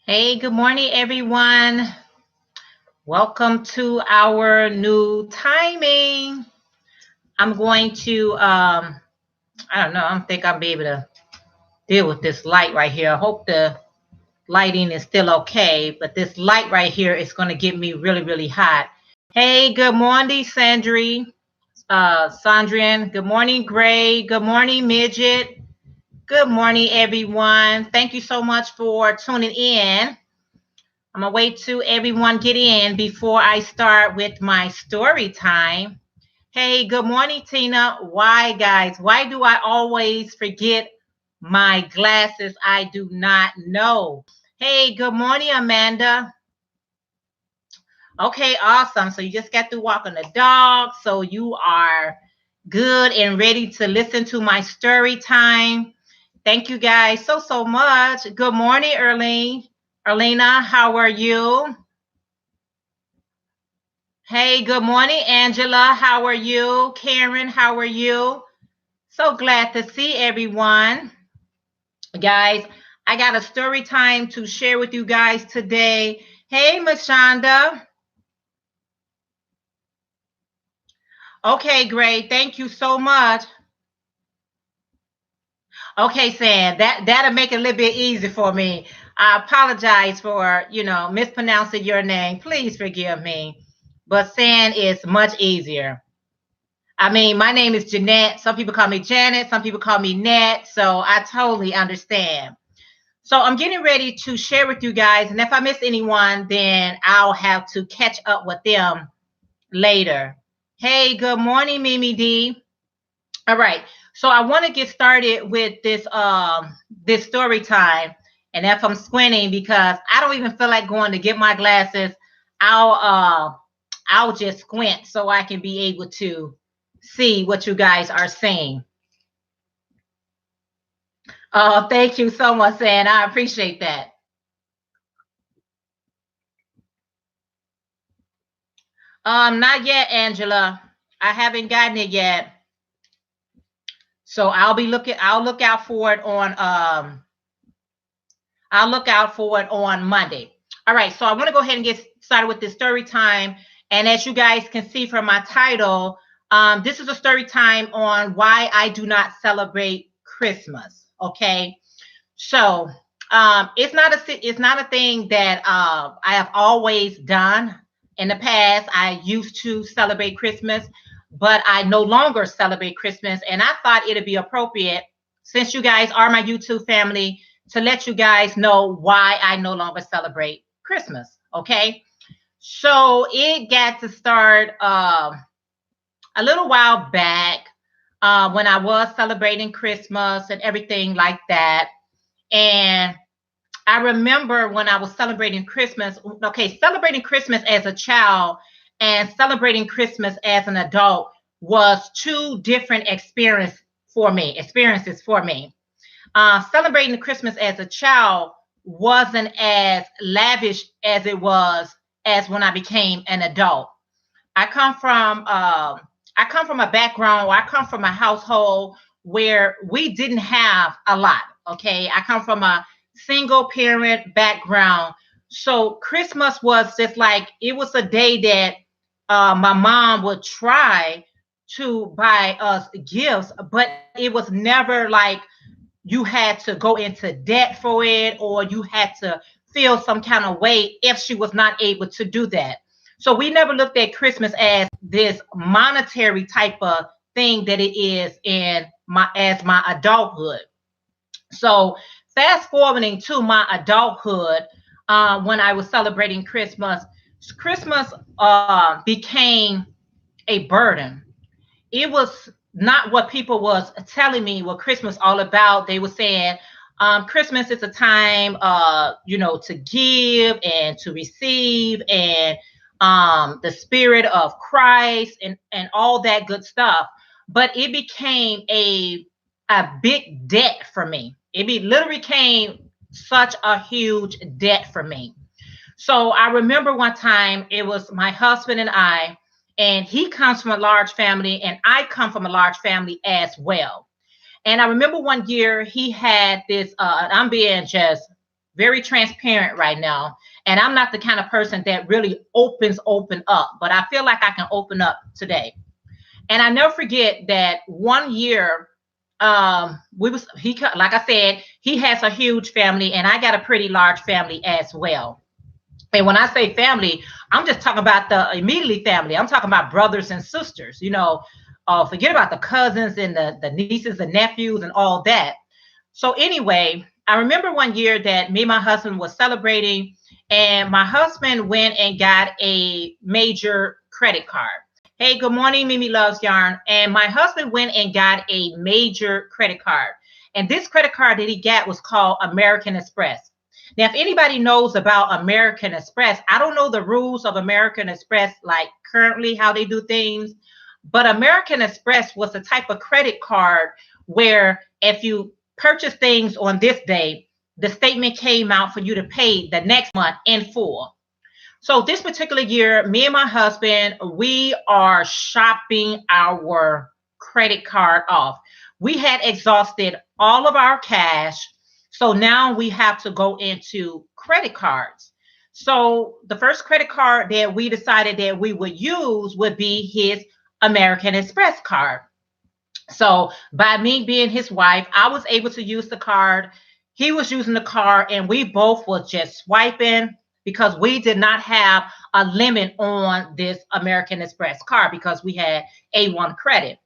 Hey, good morning, everyone. Welcome to our new timing. I'm going to, I don't know, I don't think I'll be able to deal with this light right here. I hope the lighting is still okay, but this light right here is going to get me really, really hot. Hey, good morning, Sandrian. Good morning, Gray. Good morning, Midget. Good morning, everyone. Thank you so much for tuning in. I'm gonna wait till everyone get in before I start with my story time. Hey, good morning, Tina. Why, guys? Why do I always forget my glasses? I do not know. Hey, good morning, Amanda. Okay, awesome. So you just got through walking the dog. So you are good and ready to listen to my story time. Thank you guys so much. Good morning, Erlene. Erlena, how are you? Hey, good morning, Angela. How are you? Karen, how are you? So glad to see everyone. Guys, I got a story time to share with you guys today. Hey, Mashonda. Okay, great. Thank you so much. Okay, Sam, that'll make it a little bit easy for me. I apologize for, mispronouncing your name. Please forgive me. But Sam is much easier. I mean, my name is Jeanette. Some people call me Janet. Some people call me Nat. So I totally understand. So I'm getting ready to share with you guys. And if I miss anyone, then I'll have to catch up with them later. Hey, good morning, Mimi D. All right. So I want to get started with this story time. And if I'm squinting because I don't even feel like going to get my glasses, I'll uh I'll just squint so I can be able to see what you guys are saying. Oh, thank you so much, Sam. I appreciate that. Not yet, Angela. I haven't gotten it yet. So I'll look out for it on I'll look out for it on Monday. All right, so I want to go ahead and get started with this story time. And as you guys can see from my title, this is a story time on why I do not celebrate Christmas. Okay, so it's not a thing that I have always done in the past. I used to celebrate Christmas, but I no longer celebrate Christmas, and I thought it'd be appropriate since you guys are my YouTube family to let you guys know why I no longer celebrate Christmas. Okay, so it got to start a little while back when I was celebrating Christmas and everything like that. And I remember when I was celebrating Christmas, okay, celebrating Christmas as a child and celebrating Christmas as an adult was two different experiences for me. Celebrating Christmas as a child wasn't as lavish as it was as when I became an adult. I come from I come from a background, or I come from a household where we didn't have a lot. Okay, I come from a single parent background, so Christmas was just like it was a day that my mom would try to buy us gifts, but it was never like you had to go into debt for it or you had to feel some kind of way if she was not able to do that. So we never looked at Christmas as this monetary type of thing that it is in my adulthood. So fast forwarding to my adulthood, when I was celebrating Christmas, Christmas became a burden. It was not what people was telling me what Christmas all about. They were saying Christmas is a time, to give and to receive, and the spirit of Christ and all that good stuff. But it became a big debt for me. Literally became such a huge debt for me. So I remember one time it was my husband and I, and he comes from a large family, and I come from a large family as well. And I remember one year he had this, I'm being just very transparent right now. And I'm not the kind of person that really open up, but I feel like I can open up today. And I never forget that one year, like I said, he has a huge family, and I got a pretty large family as well. And when I say family, I'm just talking about the immediately family. I'm talking about brothers and sisters. Forget about the cousins and the nieces and nephews and all that. So anyway, I remember one year that me and my husband was celebrating, and my husband went and got a major credit card. Hey, good morning, Mimi Loves Yarn. And my husband went and got a major credit card. And this credit card that he got was called American Express. Now, if anybody knows about American Express, I don't know the rules of American Express, like currently how they do things, but American Express was the type of credit card where if you purchase things on this day, the statement came out for you to pay the next month in full. So this particular year, me and my husband, we are shopping our credit card off. We had exhausted all of our cash. So now we have to go into credit cards. So the first credit card that we decided that we would use would be his American Express card. So by me being his wife, I was able to use the card. He was using the card, and we both was just swiping because we did not have a limit on this American Express card because we had A1 credit.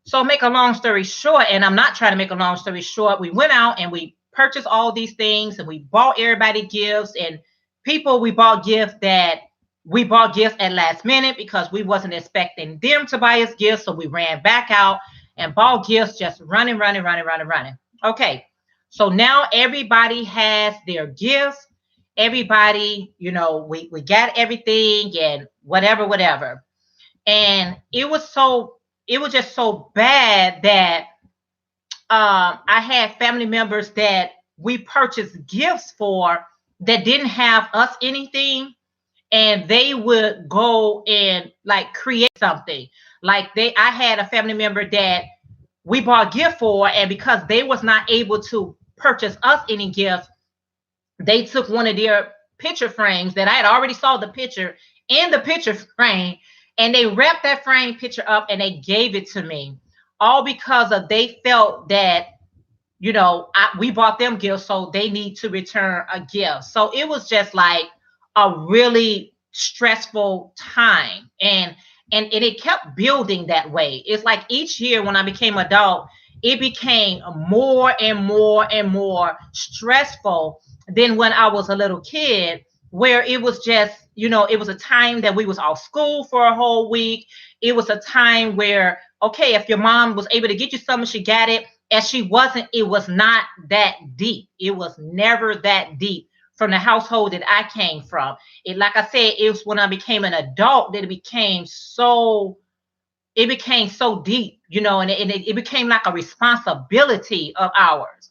So make a long story short, and I'm not trying to make a long story short, we went out and we purchased all these things, and we bought everybody gifts, and we bought gifts at last minute because we wasn't expecting them to buy us gifts. So we ran back out and bought gifts, just running. Okay. So now everybody has their gifts. Everybody, we got everything and whatever. And it was just so bad that I had family members that we purchased gifts for that didn't have us anything, and they would go and like create something. I had a family member that we bought a gift for, and because they was not able to purchase us any gifts, they took one of their picture frames that I had already saw the picture in the picture frame, and they wrapped that frame picture up and they gave it to me, all because of they felt that we bought them gifts, so they need to return a gift. So it was just like a really stressful time, and it kept building that way. It's like each year when I became adult, it became more and more stressful than when I was a little kid, where it was just, it was a time that we was off school for a whole week. It was a time where, okay, if your mom was able to get you something, she got it. And she wasn't, it was not that deep. It was never that deep from the household that I came from. Like I said, it was when I became an adult that it became so deep, and it became like a responsibility of ours.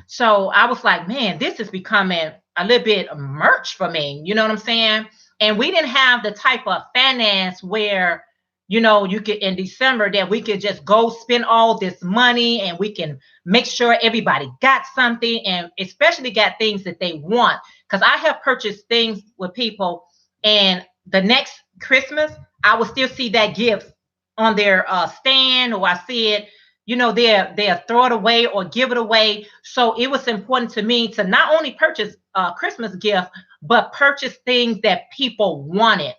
So I was like, man, this is becoming a little bit merch for me. You know what I'm saying? And we didn't have the type of finance where, you could in December that we could just go spend all this money and we can make sure everybody got something, and especially got things that they want. Because I have purchased things with people, and the next Christmas, I will still see that gift on their stand, or I see it, they'll throw it away or give it away. So it was important to me to not only purchase a Christmas gift, but purchase things that people wanted.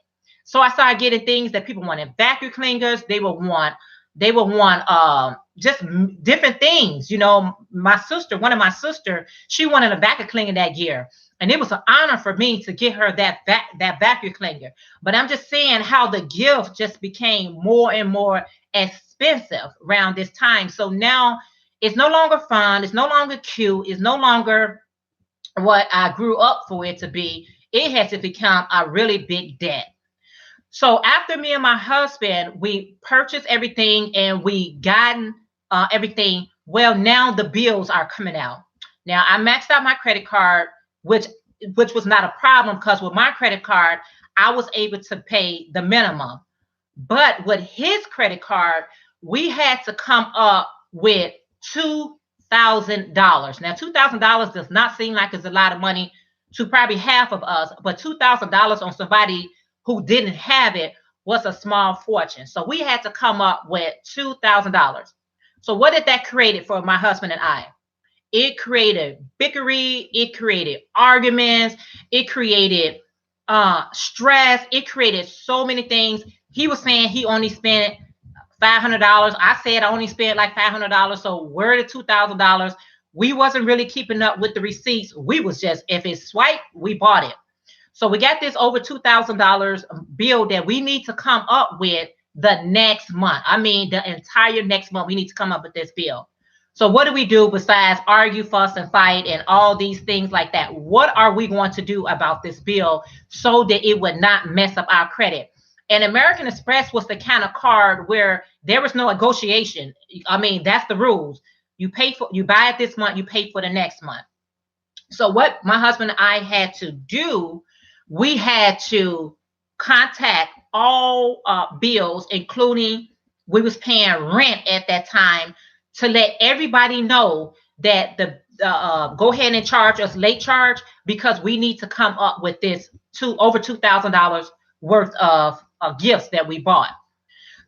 So I started getting things that people wanted. Vacuum cleaners, they would want just different things. One of my sister, she wanted a vacuum cleaner that year. And it was an honor for me to get her that vacuum cleaner. But I'm just saying how the gift just became more and more expensive around this time. So now it's no longer fun. It's no longer cute. It's no longer what I grew up for it to be. It has to become a really big debt. So after me and my husband, we purchased everything and we gotten everything. Well, now the bills are coming out. Now I maxed out my credit card, which was not a problem because with my credit card, I was able to pay the minimum. But with his credit card, we had to come up with Now, $2,000 does not seem like it's a lot of money to probably half of us, but $2,000 on somebody who didn't have it was a small fortune. So we had to come up with $2,000. So what did that create for my husband and I? It created bickery, it created arguments, it created stress, it created so many things. He was saying he only spent $500. I said I only spent like $500. So where the $2,000? We wasn't really keeping up with the receipts. We was just, if it's swiped, we bought it. So we got this over $2,000 bill that we need to come up with the next month. I mean, the entire next month, we need to come up with this bill. So what do we do besides argue, fuss, and fight and all these things like that? What are we going to do about this bill so that it would not mess up our credit? And American Express was the kind of card where there was no negotiation. I mean, that's the rules. You buy it this month, you pay for the next month. So what my husband and I had to do, we had to contact all bills, including we was paying rent at that time, to let everybody know that go ahead and charge us late charge, because we need to come up with this over $2,000 worth of gifts that we bought.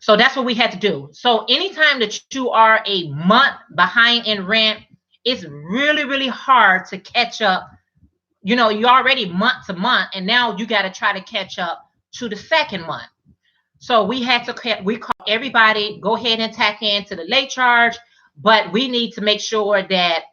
So that's what we had to do. So anytime that you are a month behind in rent, it's really, really hard to catch up. You know, you're already month to month, and now you got to try to catch up to the second month. So we call everybody, go ahead and tack into the late charge, but we need to make sure that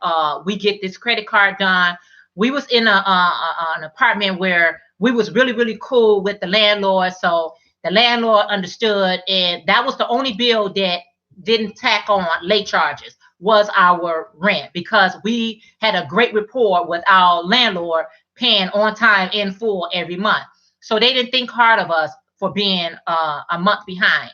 we get this credit card done. We was in an apartment where we was really, really cool with the landlord. So the landlord understood, and that was the only bill that didn't tack on late charges was our rent, because we had a great rapport with our landlord, paying on time in full every month. So they didn't think hard of us for being a month behind.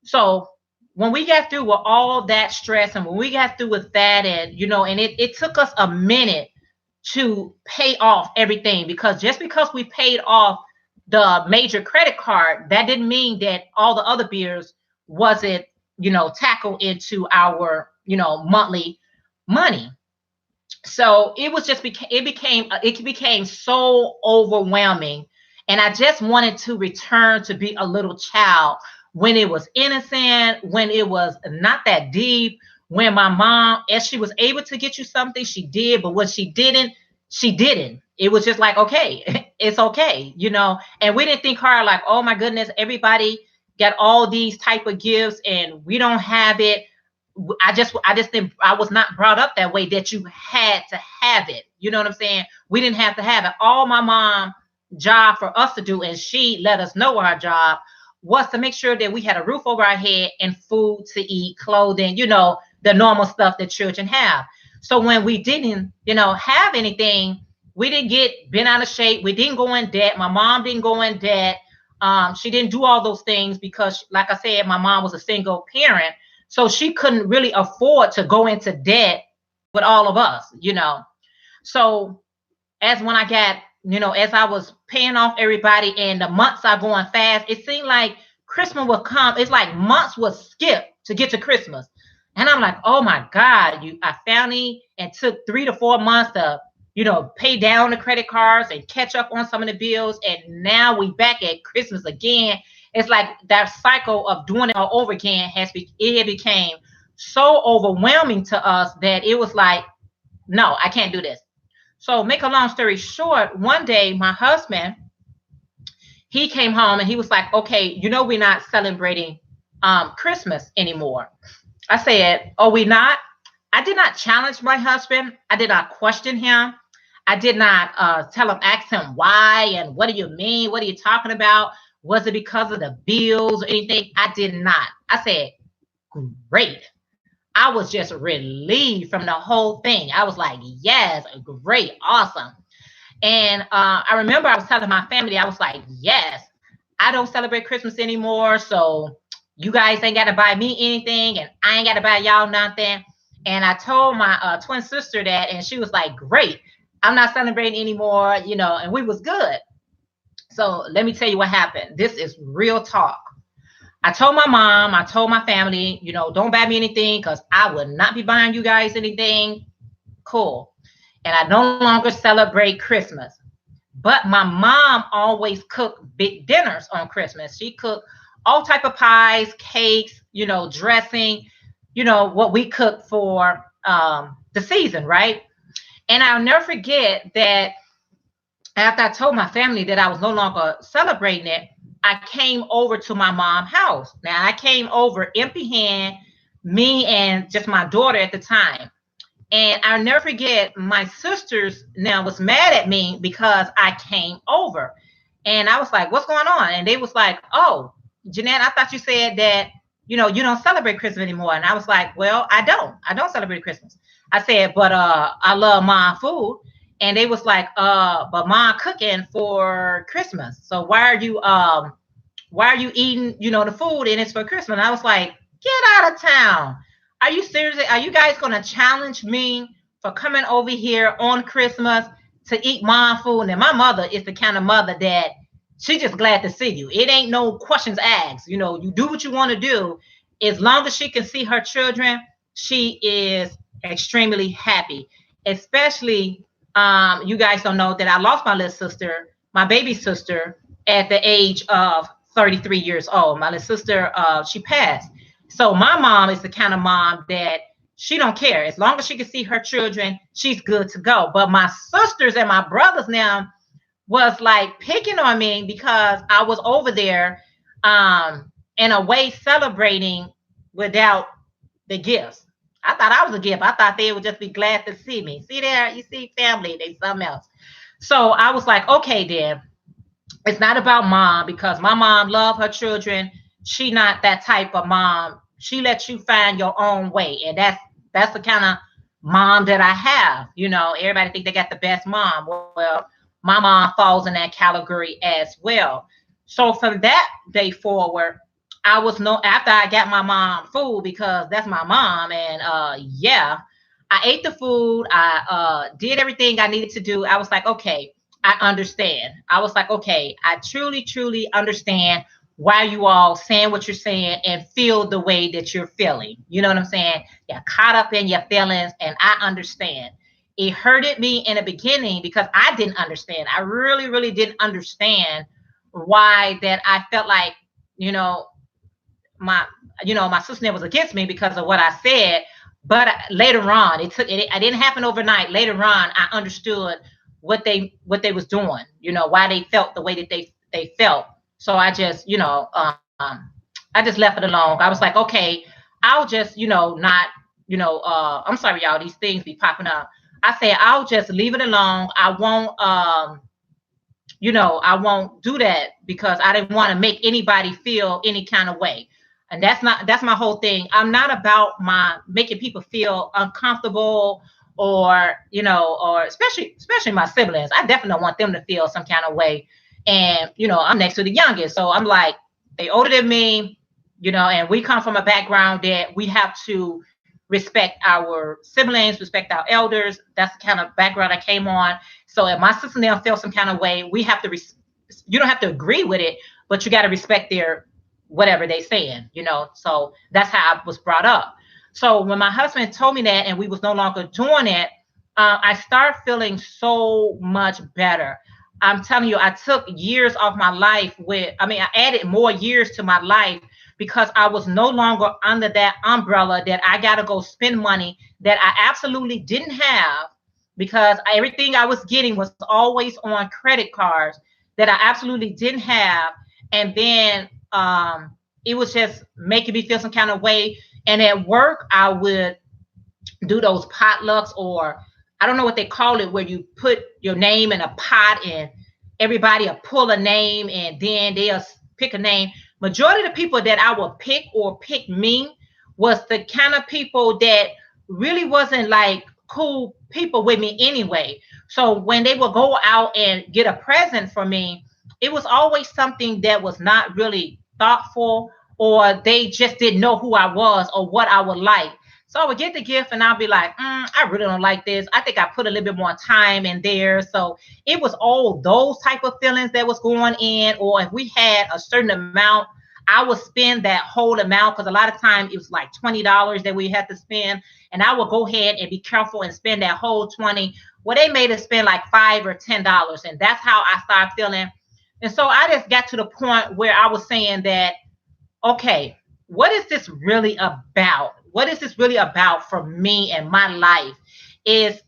So when we got through with all that stress, and when we got through with that, and it took us a minute to pay off everything, because just because we paid off the major credit card, that didn't mean that all the other bills wasn't tackled into our monthly money. So it became so overwhelming, and I just wanted to return to be a little child, when it was innocent, when it was not that deep, when my mom, if she was able to get you something, she did, but what she didn't, she didn't. It was just like, okay, it's okay, and we didn't think hard, like, oh my goodness, everybody got all these type of gifts and we don't have it. I just think I was not brought up that way, that you had to have it. You know what I'm saying? We didn't have to have it. All my mom job for us to do, and she let us know our job, was to make sure that we had a roof over our head and food to eat, clothing, the normal stuff that children have. So when we didn't, have anything, we didn't get bent out of shape. We didn't go in debt. My mom didn't go in debt. She didn't do all those things because, like I said, my mom was a single parent. So she couldn't really afford to go into debt with all of us, So as I was paying off everybody and the months are going fast, it seemed like Christmas would come. It's like months would skip to get to Christmas. And I'm like, oh my God, I finally, and took 3 to 4 months to, pay down the credit cards and catch up on some of the bills. And now we back at Christmas again. It's like that cycle of doing it all over again it became so overwhelming to us that it was like, no, I can't do this. So make a long story short, one day my husband, he came home and he was like, okay, we're not celebrating Christmas anymore. I said, oh, we not? I did not challenge my husband. I did not question him. I did not ask him why and what do you mean? What are you talking about? Was it because of the bills or anything? I did not. I said, great. I was just relieved from the whole thing. I was like, yes, great, awesome. And I remember I was telling my family, I was like, yes, I don't celebrate Christmas anymore. So you guys ain't got to buy me anything and I ain't got to buy y'all nothing. And I told my twin sister that, and she was like, great, I'm not celebrating anymore, and we was good. So let me tell you what happened. This is real talk. I told my mom, I told my family, don't buy me anything because I will not be buying you guys anything. Cool. And I no longer celebrate Christmas. But my mom always cooked big dinners on Christmas. She cooked all type of pies, cakes, dressing, what we cook for the season, right? And I'll never forget that after I told my family that I was no longer celebrating it, I came over to my mom's house. Now I came over empty hand, me and just my daughter at the time. And I'll never forget my sisters now was mad at me because I came over. And I was like, what's going on? And they was like, oh, Jeanette, I thought you said that, you don't celebrate Christmas anymore. And I was like, well, I don't. I don't celebrate Christmas. I said, but I love my food. And they was like, but mom cooking for Christmas. So why are you eating, the food and it's for Christmas? And I was like, get out of town. Are you serious? Are you guys going to challenge me for coming over here on Christmas to eat my food? And my mother is the kind of mother that she just glad to see you. It ain't no questions asked. You do what you want to do. As long as she can see her children, she is extremely happy. Especially, you guys don't know that I lost my little sister, my baby sister, at the age of 33 years old. My little sister, she passed. So my mom is the kind of mom that she don't care. As long as she can see her children, she's good to go. But my sisters and my brothers now was like picking on me because I was over there in a way celebrating without the gifts. I thought I was a gift. I thought they would just be glad to see me. See there, you see family, they something else. So I was like, okay, then it's not about mom because my mom loved her children. She not that type of mom. She lets you find your own way. And that's the kind of mom that I have. Everybody think they got the best mom. Well, my mom falls in that category as well. So from that day forward, I was after I got my mom food because that's my mom. And yeah, I ate the food. I did everything I needed to do. I was like, okay, I understand. I was like, okay, I truly, truly understand why you all saying what you're saying and feel the way that you're feeling. You know what I'm saying? You're caught up in your feelings, and I understand. It hurted me in the beginning because I didn't understand. I really, really didn't understand why that I felt like, my my sister was against me because of what I said. But later on, it didn't happen overnight. Later on, I understood what they was doing, why they felt the way that they felt. So I just, I just left it alone. I was like, okay, I'll just, not, I'm sorry, y'all, these things be popping up. I say, I'll just leave it alone. I won't, I won't do that because I didn't want to make anybody feel any kind of way. And that's my whole thing. I'm not about my making people feel uncomfortable or, or especially my siblings. I definitely don't want them to feel some kind of way. And, I'm next to the youngest. So I'm like, they older than me, and we come from a background that we have to respect our siblings, respect our elders. That's the kind of background I came on. So if my sister now feel some kind of way, we have to, you don't have to agree with it, but you got to respect their, whatever they saying, So that's how I was brought up. So when my husband told me that and we was no longer doing it, I started feeling so much better. I'm telling you, I took years off my life I added more years to my life because I was no longer under that umbrella that I got to go spend money that I absolutely didn't have because everything I was getting was always on credit cards that I absolutely didn't have. And then it was just making me feel some kind of way. And at work, I would do those potlucks, or I don't know what they call it, where you put your name in a pot and everybody will pull a name and then they'll pick a name. Majority of the people that I would pick or pick me was the kind of people that really wasn't like cool people with me anyway. So when they would go out and get a present for me, it was always something that was not really thoughtful, or they just didn't know who I was or what I would like. So I would get the gift and I'll be like, I really don't like this. I think I put a little bit more time in there. So it was all those type of feelings that was going in. Or if we had a certain amount I would spend that whole amount, because a lot of time it was like $20 that we had to spend, and I would go ahead and be careful and spend that whole 20. Well, they made us spend like $5 or $10, and that's how I started feeling. And so I just got to the point where I was saying that, okay, what is this really about? What is this really about for me and my life? Is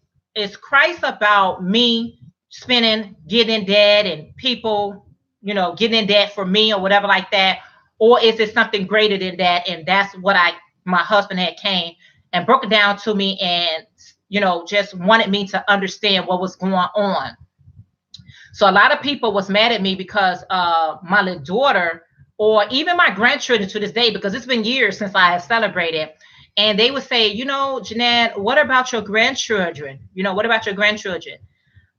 Christ about me spending, getting in debt, and people, getting in debt for me or whatever like that? Or is it something greater than that? And that's what my husband had came and broke it down to me, and, just wanted me to understand what was going on. So a lot of people was mad at me because my little daughter, or even my grandchildren to this day, because it's been years since I have celebrated. And they would say, Jeanette, what about your grandchildren? What about your grandchildren?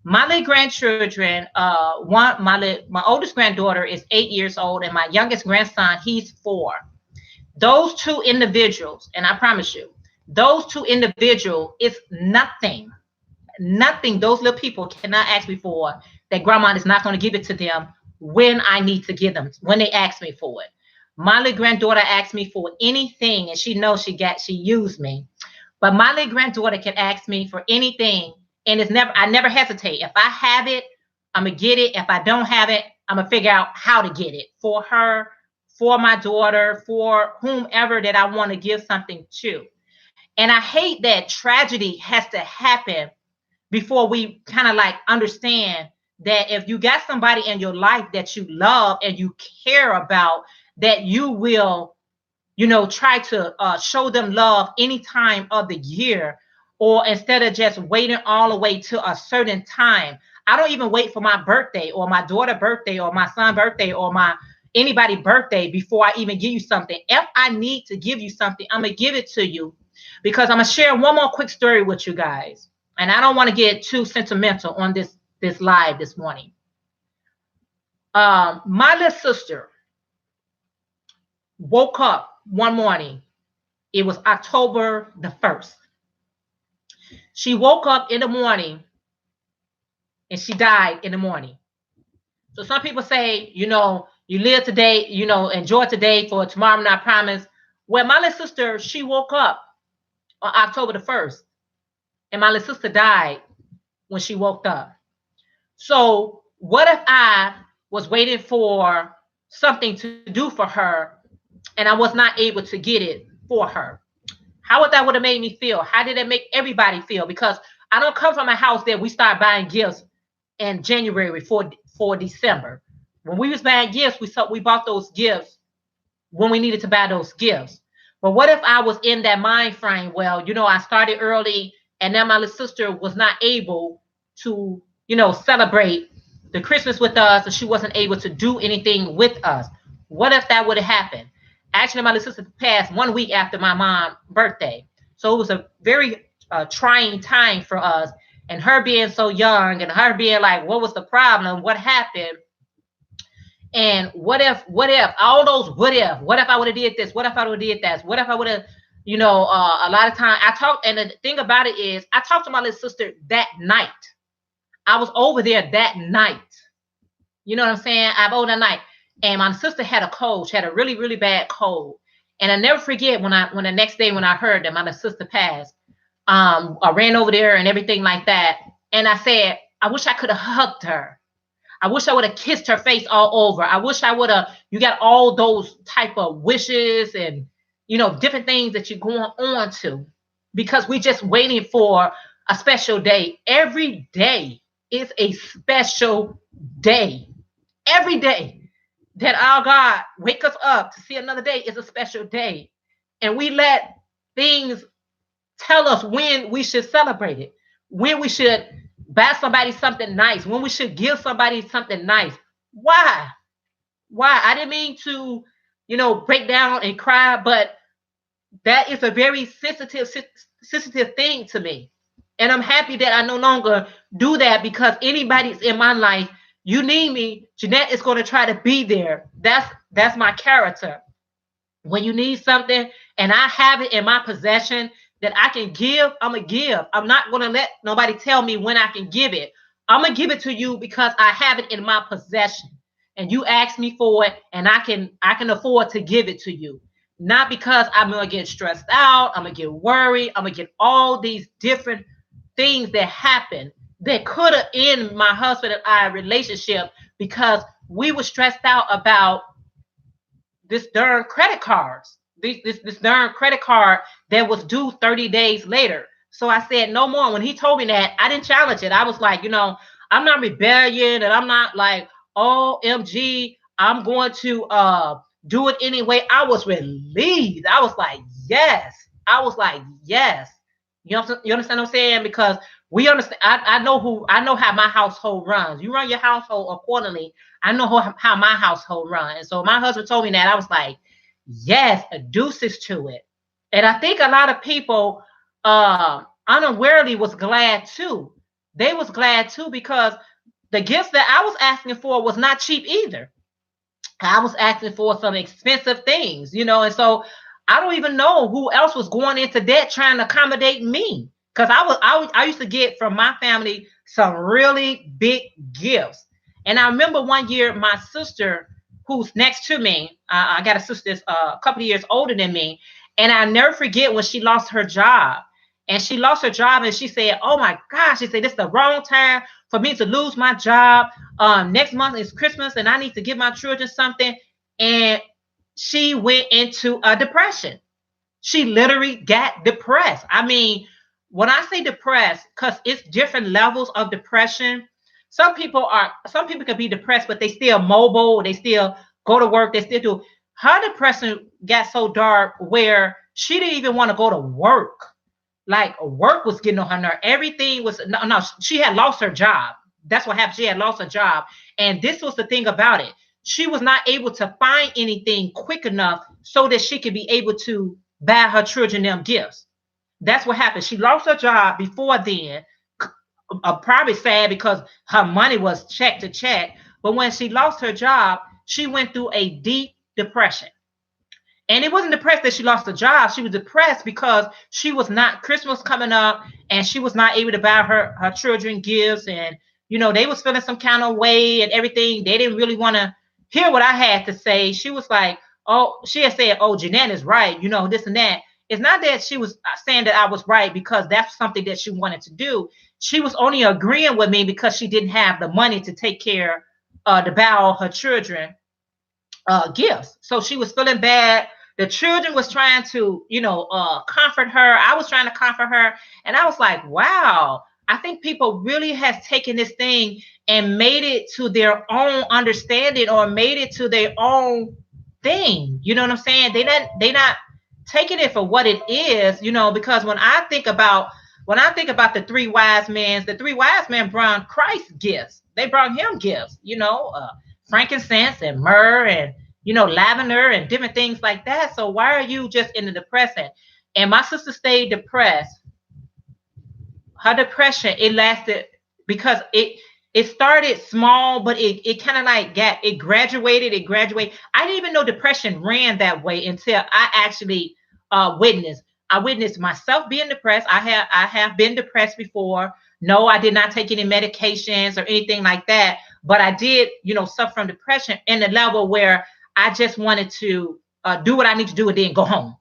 My little grandchildren, my oldest granddaughter is 8 years old, and my youngest grandson, he's 4. Those two individuals, and I promise you, those two individuals is nothing those little people cannot ask me for, that grandma is not going to give it to them when I need to give them, when they ask me for it. My little granddaughter asks me for anything, and she knows she used me. But my little granddaughter can ask me for anything, and I never hesitate. If I have it, I'm gonna get it. If I don't have it, I'm gonna figure out how to get it for her, for my daughter, for whomever that I want to give something to. And I hate that tragedy has to happen before we kind of like understand that if you got somebody in your life that you love and you care about, that you will, try to show them love any time of the year, or instead of just waiting all the way to a certain time. I don't even wait for my birthday or my daughter's birthday or my son's birthday or anybody's birthday before I even give you something. If I need to give you something, I'm going to give it to you, because I'm going to share one more quick story with you guys. And I don't want to get too sentimental on this live this morning. My little sister woke up one morning. It was October the 1st. She woke up in the morning and she died in the morning. So some people say, you live today, enjoy today, for tomorrow not promised. Well, my little sister, she woke up on October the 1st. And my little sister died when she woke up. So what if I was waiting for something to do for her and I was not able to get it for her? How would that have made me feel? How did it make everybody feel? Because I don't come from a house that we start buying gifts in January for December. When we was buying gifts, we bought those gifts when we needed to buy those gifts. But what if I was in that mind frame? Well, I started early, and then my little sister was not able to, celebrate the Christmas with us, and she wasn't able to do anything with us. What if that would have happened? Actually, my little sister passed 1 week after my mom's birthday. So it was a very trying time for us. And her being so young, and her being like, what was the problem? What happened? And what if, all those what if I would have did this? What if I would have did that? What if I would have, a lot of time and the thing about it is, I talked to my little sister that night. I was over there that night. You know what I'm saying? I was over that night. And my sister had a cold. She had a really, really bad cold. And I never forget when the next day when I heard that my little sister passed, I ran over there and everything like that. And I said, I wish I could have hugged her. I wish I would have kissed her face all over. I wish I would have, you got all those type of wishes and, different things that you're going on to, because we just waiting for a special day. Every day is a special day. Every day that our God wake us up to see another day is a special day. And we let things tell us when we should celebrate it, when we should buy somebody something nice, when we should give somebody something nice. Why? I didn't mean to, break down and cry, but that is a very sensitive thing to me. And I'm happy that I no longer do that, because anybody's in my life, you need me, Jeanette is going to try to be there. That's my character. When you need something and I have it in my possession that I can give, I'm going to give. I'm not going to let nobody tell me when I can give it. I'm going to give it to you because I have it in my possession. and you ask me for it, and I can afford to give it to you. Not because I'm gonna get stressed out, I'm gonna get worried, I'm gonna get all these different things that happen that could have ended my husband and I relationship because we were stressed out about this darn credit cards. This darn credit card that was due 30 days later. So I said no more. When he told me that, I didn't challenge it. I was like, I'm not rebellion, and I'm not like, OMG, I'm going to do it anyway. I was relieved. I was like, yes. I was like, yes. You understand what I'm saying? Because we understand. I know how my household runs. You run your household accordingly. I know how my household runs. And so my husband told me that. I was like, yes, deuces to it. And I think a lot of people unawarely was glad too. They was glad too because the gifts that I was asking for was not cheap either. I was asking for some expensive things, and so I don't even know who else was going into debt trying to accommodate me. Because I used to get from my family some really big gifts. And I remember one year my sister, who's next to me, I got a sister that's a couple of years older than me, and I never forget when she lost her job. And she lost her job, and she said, "Oh my gosh," she said, "this is the wrong time for me to lose my job. Next month is Christmas, and I need to give my children something." And she went into a depression. She literally got depressed. I mean, when I say depressed, because it's different levels of depression. Some people can be depressed, but they still mobile, they still go to work, they still do. Her depression got so dark where she didn't even want to go to work. Like work was getting on her nerve. Everything was no. She had lost her job. That's what happened. She had lost her job, and this was the thing about it. She was not able to find anything quick enough so that she could be able to buy her children them gifts. That's what happened. She lost her job before then. Probably sad because her money was check to check. But when she lost her job, she went through a deep depression. And it wasn't depressed that she lost her job. She was depressed because she was not Christmas coming up and she was not able to buy her children gifts. And, they was feeling some kind of way and everything. They didn't really want to hear what I had to say. She was like, oh, she had said, oh, Jeanette is right, this and that. It's not that she was saying that I was right because that's something that she wanted to do. She was only agreeing with me because she didn't have the money to take care to buy all her children gifts. So she was feeling bad. The children was trying to, comfort her. I was trying to comfort her. And I was like, wow, I think people really has taken this thing and made it to their own understanding or made it to their own thing. You know what I'm saying? They not taking it for what it is, because when I think about the three wise men brought Christ gifts. They brought him gifts, frankincense and myrrh and lavender and different things like that. So why are you just in the depressant? And my sister stayed depressed. Her depression, it lasted because it started small, but it kind of like it graduated. I didn't even know depression ran that way until I actually witnessed. I witnessed myself being depressed. I have been depressed before. No, I did not take any medications or anything like that, but I did, suffer from depression in the level where I just wanted to do what I need to do and then go home.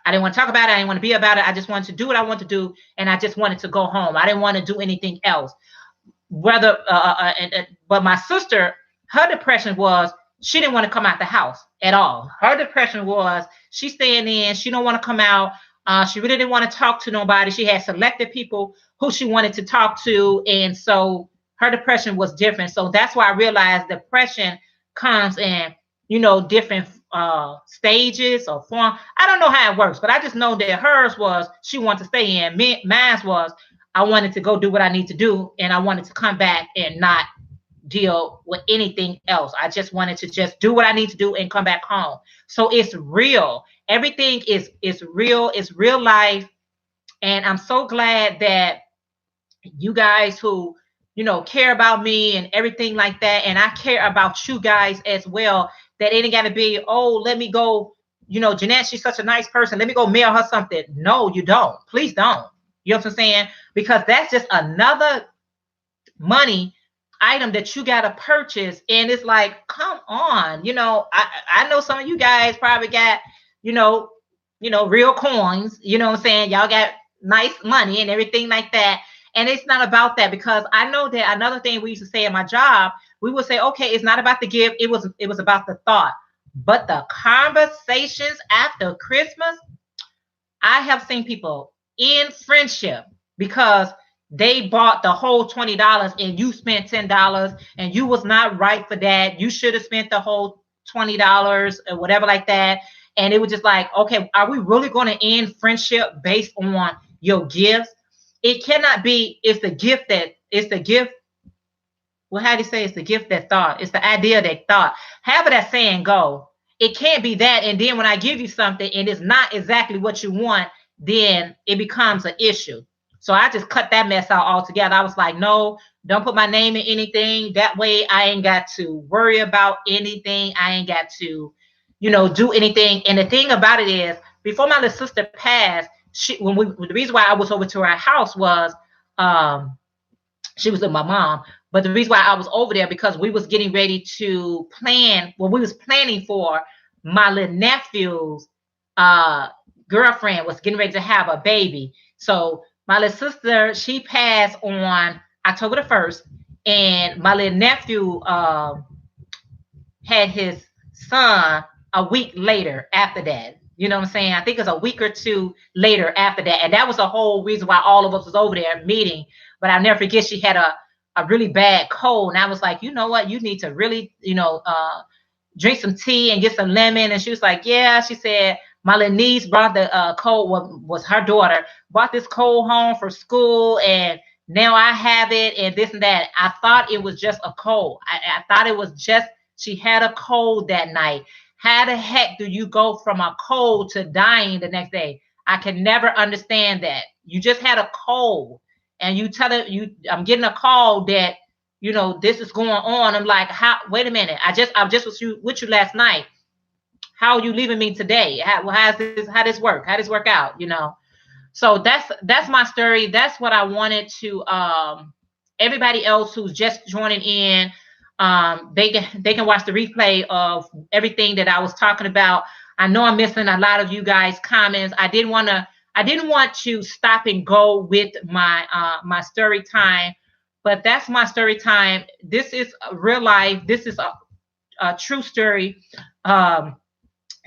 I didn't want to talk about it. I didn't want to be about it. I just wanted to do what I wanted to do, and I just wanted to go home. I didn't want to do anything else. But my sister, her depression was she didn't want to come out the house at all. Her depression was she's staying in. She don't want to come out. She really didn't want to talk to nobody. She had selected people who she wanted to talk to, and so her depression was different. So that's why I realized depression comes in, different stages or form. I don't know how it works, but I just know that hers was she wanted to stay in. Mine was I wanted to go do what I need to do, and I wanted to come back and not deal with anything else. I just wanted to just do what I need to do and come back home. So it's real. Everything is real. It's real life. And I'm so glad that you guys who, care about me and everything like that. And I care about you guys as well. That it ain't got to be, oh, let me go, Jeanette, she's such a nice person. Let me go mail her something. No, you don't. Please don't. You know what I'm saying? Because that's just another money item that you got to purchase. And it's like, come on, I know some of you guys probably got, you know, real coins, you know what I'm saying? Y'all got nice money and everything like that. And it's not about that, because I know that another thing we used to say at my job, we would say, okay, it's not about the gift. It was about the thought. But the conversations after Christmas, I have seen people in friendship because they bought the whole $20 and you spent $10 and you was not right for that. You should have spent the whole $20 or whatever like that. And it was just like, okay, are we really going to end friendship based on your gifts? It cannot be. It's the gift. Well, how do you say it's the gift that thought? It's the idea that thought. However that saying go, it can't be that. And then when I give you something and it's not exactly what you want, then it becomes an issue. So I just cut that mess out altogether. I was like, no, don't put my name in anything. That way I ain't got to worry about anything. I ain't got to, do anything. And the thing about it is, before my little sister passed, the reason why I was over to her house was, she was with my mom. But the reason why I was over there, because we was getting ready to plan. Well, we was planning for my little nephew's girlfriend was getting ready to have a baby. So my little sister, she passed on October the 1st, and my little nephew had his son a week later after that. You know what I'm saying? I think it's a week or two later after that. And that was the whole reason why all of us was over there meeting. But I'll never forget, she had a really bad cold. And I was like, you know what? You need to really, drink some tea and get some lemon. And she was like, yeah. She said, my little niece brought the cold, was her daughter, brought this cold home for school. And now I have it and this and that. I thought it was just a cold. I thought it was just, she had a cold that night. How the heck do you go from a cold to dying the next day? I can never understand that. You just had a cold and you tell it, I'm getting a call that, this is going on. I'm like, wait a minute. I just was with you last night. How are you leaving me today? How this work? How does this work out? So that's my story. That's what I wanted to, everybody else who's just joining in, they can watch the replay of everything that I was talking about. I know I'm missing a lot of you guys' comments. I didn't want to stop and go with my story time, but that's my story time. This is real life. This is a true story.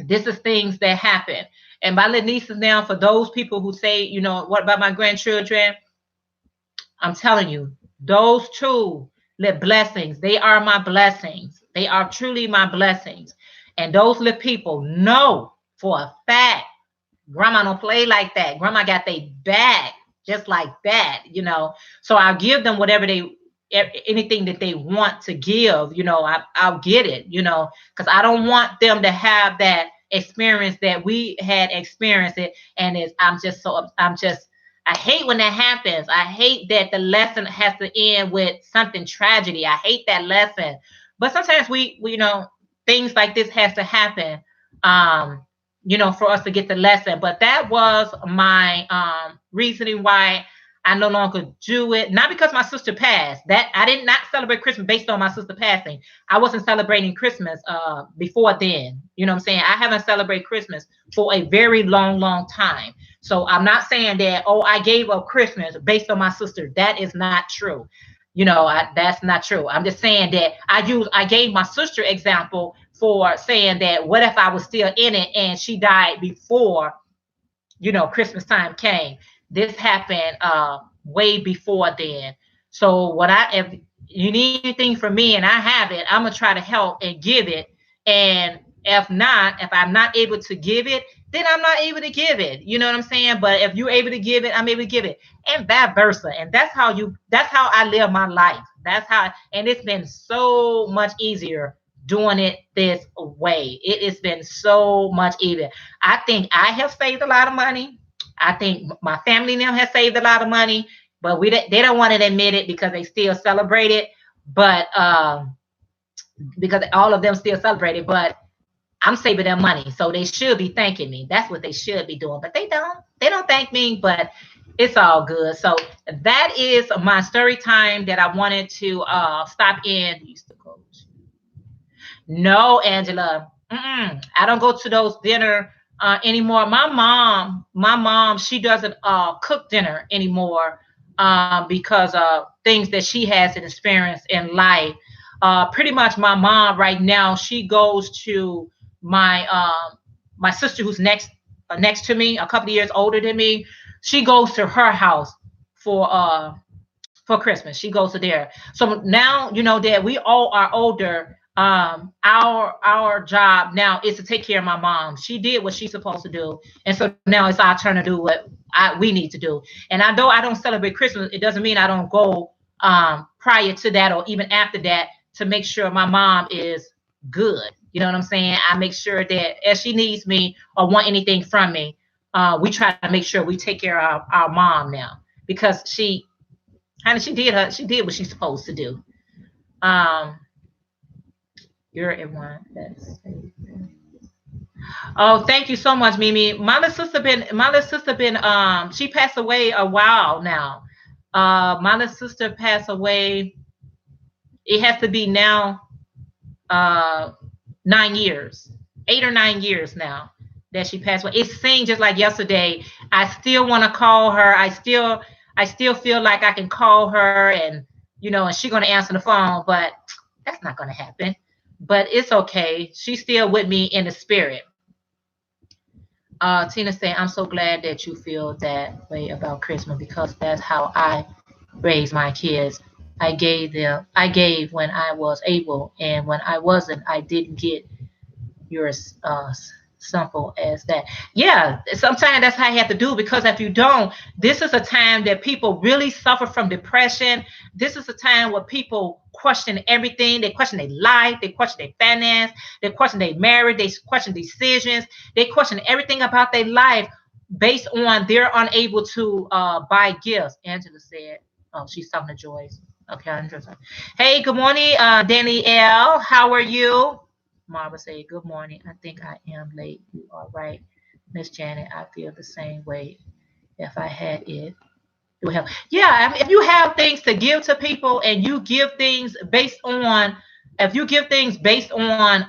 This is things that happen. And my little nieces now, for those people who say, what about my grandchildren? I'm telling you, those two little blessings, they are my blessings. They are truly my blessings. And those little people know for a fact, grandma don't play like that. Grandma got their back just like that, So I'll give them anything that they want to give, I'll get it, because I don't want them to have that experience that we had experienced it. And I hate when that happens. I hate that the lesson has to end with something tragedy. I hate that lesson. But sometimes we things like this has to happen, for us to get the lesson. But that was my reasoning why I no longer do it. Not because my sister passed. That I did not celebrate Christmas based on my sister passing. I wasn't celebrating Christmas before then. You know what I'm saying? I haven't celebrated Christmas for a very long, long time. So I'm not saying that, I gave up Christmas based on my sister. That is not true. That's not true. I'm just saying that I gave my sister example for saying that what if I was still in it and she died before, Christmas time came. This happened way before then. So if you need anything from me and I have it, I'm gonna try to help and give it. And if I'm not able to give it, then I'm not able to give it. You know what I'm saying? But if you're able to give it, I'm able to give it, and vice versa. And that's how I live my life. And it's been so much easier doing it this way. It has been so much easier. I think I have saved a lot of money. I think my family now has saved a lot of money, but they don't want to admit it because they still celebrate it. But because all of them still celebrate it, but I'm saving them money, so they should be thanking me. That's what they should be doing, but they don't. They don't thank me. But It's all good. So that is my story time that I wanted to stop in. Used to go. No, Angela. I don't go to those dinner anymore. My mom, she doesn't cook dinner anymore because of things that she has experienced in life. Pretty much, my mom right now, she goes to my my sister who's next to me, a couple of years older than me. She goes to her house for Christmas. She goes to there. So now you know that we all are older. Our job now is to take care of my mom. She did what she's supposed to do, and so now it's our turn to do what we need to do. And although I don't celebrate Christmas, it doesn't mean I don't go prior to that or even after that to make sure my mom is good. You know what I'm saying? I make sure that if she needs me or want anything from me, we try to make sure we take care of our mom now because she did what she's supposed to do. Um, you're in one. Oh, thank you so much, Mimi. My little sister been she passed away a while now. My little sister passed away. It has to be now 9 years, 8 or 9 years now that she passed away. It seemed just like yesterday. I still want to call her. I still feel like I can call her and and she's gonna answer the phone, but that's not gonna happen. But it's okay. She's still with me in the spirit. Tina said, I'm so glad that you feel that way about Christmas because that's how I raised my kids. I gave when I was able, and when I wasn't, I didn't get. You're simple as that. Yeah, sometimes that's how you have to do because if you don't, this is a time that people really suffer from depression. This is a time where people question everything. They question their life, they question their finance, they question their marriage, they question decisions, they question everything about their life based on they're unable to buy gifts. Angela said, oh, she's talking to Joyce. Okay, interesting. Hey, good morning, Danielle. How are you? Marva said, good morning. I think I am late. You are right, Miss Janet. I feel the same way. If I had it, it would help. Yeah, I mean, if you have things to give to people and you give things based on, if you give things based on,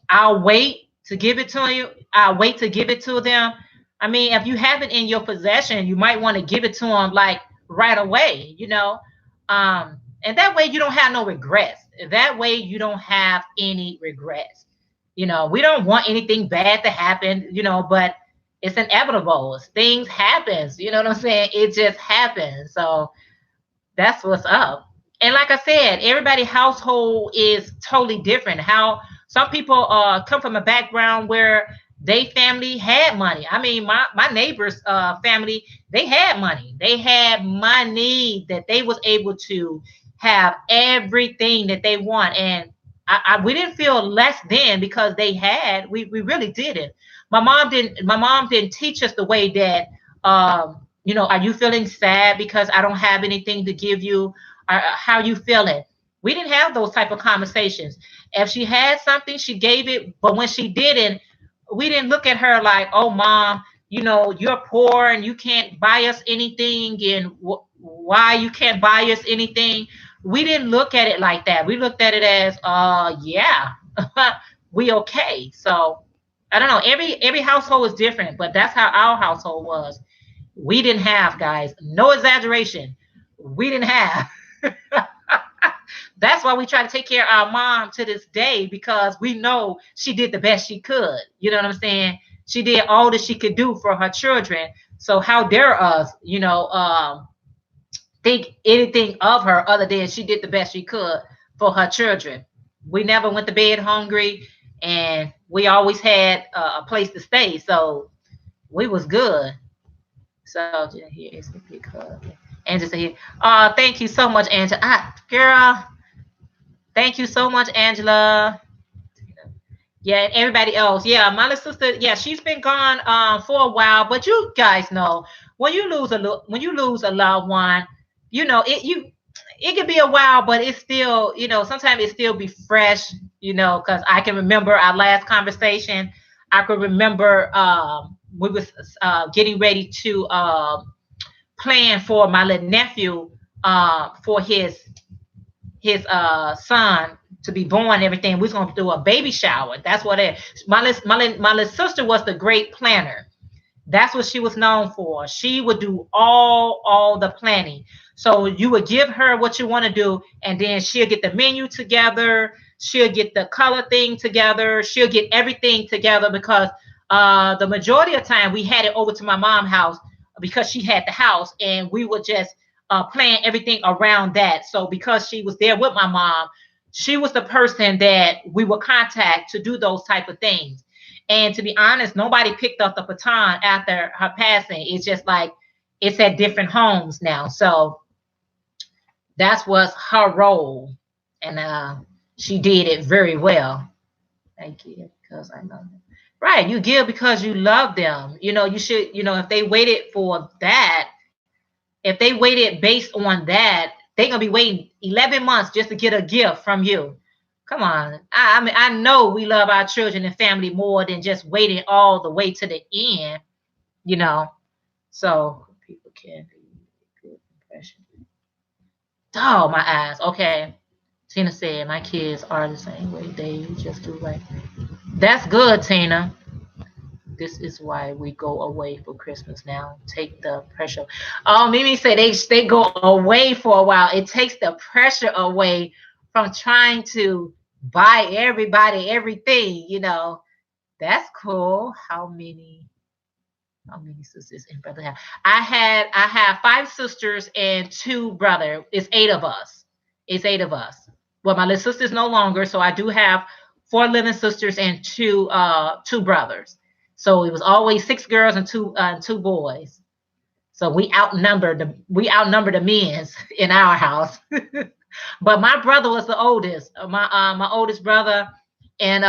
I'll wait to give it to you. I'll wait to give it to them. I mean, if you have it in your possession, you might want to give it to them like right away, and that way you don't have no regrets. That way you don't have any regrets. We don't want anything bad to happen, but it's inevitable. Things happens. You know what I'm saying? It just happens. So that's what's up. And like I said, everybody's household is totally different. How some people come from a background where they family had money. I mean, my neighbor's family, they had money. They had money that they was able to have everything that they want. And we didn't feel less than because they had. We really didn't. My mom didn't teach us the way that are you feeling sad because I don't have anything to give you? How you feeling? We didn't have those type of conversations. If she had something, she gave it. But when she didn't, we didn't look at her like, oh, mom, you're poor and you can't buy us anything. And why you can't buy us anything? We didn't look at it like that. We looked at it as, yeah, we okay. So I don't know. Every household is different, but that's how our household was. We didn't have, guys, no exaggeration. We didn't have. That's why we try to take care of our mom to this day because we know she did the best she could. You know what I'm saying? She did all that she could do for her children. So how dare us, think anything of her other than she did the best she could for her children. We never went to bed hungry, and we always had a place to stay. So we was good. So here is the big hug. Angela here. Thank you so much, Angela. Girl, thank you so much, Angela. Yeah, and everybody else. Yeah, my little sister. Yeah, she's been gone for a while. But you guys know when you lose a loved one, it can be a while, but it's still sometimes it still be fresh. Because I can remember our last conversation. I could remember we was getting ready to plan for my little nephew for his son to be born and everything. We was gonna do a baby shower. That's what it. My little sister was the great planner. That's what she was known for. She would do all the planning. So you would give her what you want to do, and then she'll get the menu together. She'll get the color thing together. She'll get everything together because the majority of the time we had it over to my mom's house because she had the house, and we would just plan everything around that. So because she was there with my mom, she was the person that we would contact to do those type of things. And to be honest, nobody picked up the baton after her passing. It's just like it's at different homes now. So that's was her role. And she did it very well. Thank you, because I love them. Right. You give because you love them. You should, if they waited for that, if they waited based on that, they're gonna be waiting 11 months just to get a gift from you. Come on. I mean, I know we love our children and family more than just waiting all the way to the end, you know. So people can be good impression. Oh, my eyes. Okay. Tina said, my kids are the same way. They just do right. That's good, Tina. This is why we go away for Christmas now. Take the pressure. Oh, Mimi said they go away for a while. It takes the pressure away from trying to buy everybody everything. That's cool. How many sisters and brothers have? I have 5 sisters and 2 brothers. It's 8 of us. It's 8 of us. Well, my little sister's no longer, so I do have 4 living sisters and two brothers. So it was always 6 girls and two boys. So we outnumbered the men's in our house. But my brother was the oldest, my oldest brother, and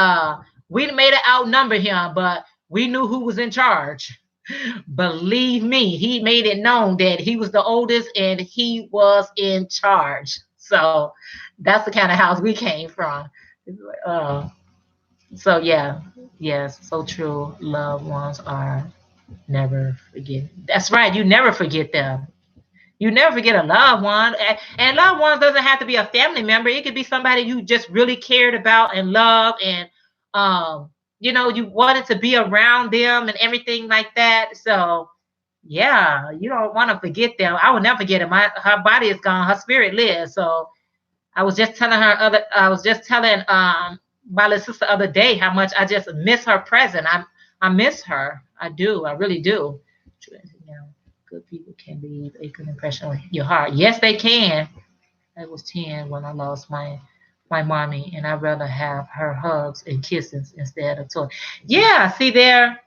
we made it outnumber him, but we knew who was in charge. Believe me, he made it known that he was the oldest and he was in charge. So that's the kind of house we came from. Uh, so yeah, yes, so true. Loved ones are never forget. That's right. You never forget them. You never forget a loved one. And loved ones doesn't have to be a family member. It could be somebody you just really cared about and loved, and you wanted to be around them and everything like that. So yeah, you don't want to forget them. I will never forget it. Her body is gone, her spirit lives. So I was just telling my little sister the other day how much I just miss her present. I miss her. I do. I really do. Good people can leave a good impression on your heart. Yes, they can. I was 10 when I lost my mommy, and I'd rather have her hugs and kisses instead of toys. Yeah, see there.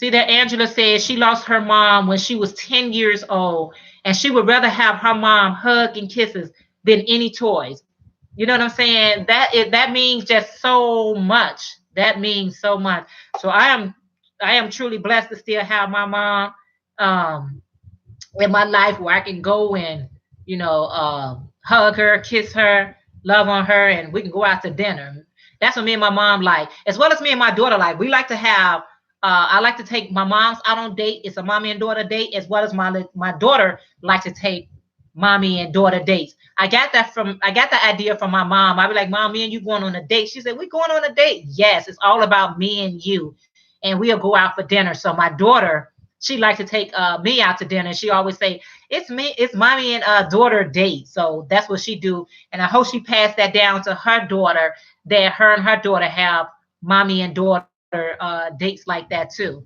Angela said she lost her mom when she was 10 years old, and she would rather have her mom hug and kisses than any toys. You know what I'm saying? That means just so much. That means so much. So I am truly blessed to still have my mom. Um, in my life where I can go and hug her, kiss her, love on her, and we can go out to dinner. That's what me and my mom like, as well as me and my daughter like. We like to have. I like to take my mom's out on date. It's a mommy and daughter date, as well as my daughter like to take mommy and daughter dates. I got the idea from my mom. I be like, Mom, me and you going on a date. She said, we going on a date. Yes, it's all about me and you, and we'll go out for dinner. So my daughter, she likes to take me out to dinner. She always say, it's mommy and daughter date. So that's what she do. And I hope she passed that down to her daughter, that her and her daughter have mommy and daughter dates like that too.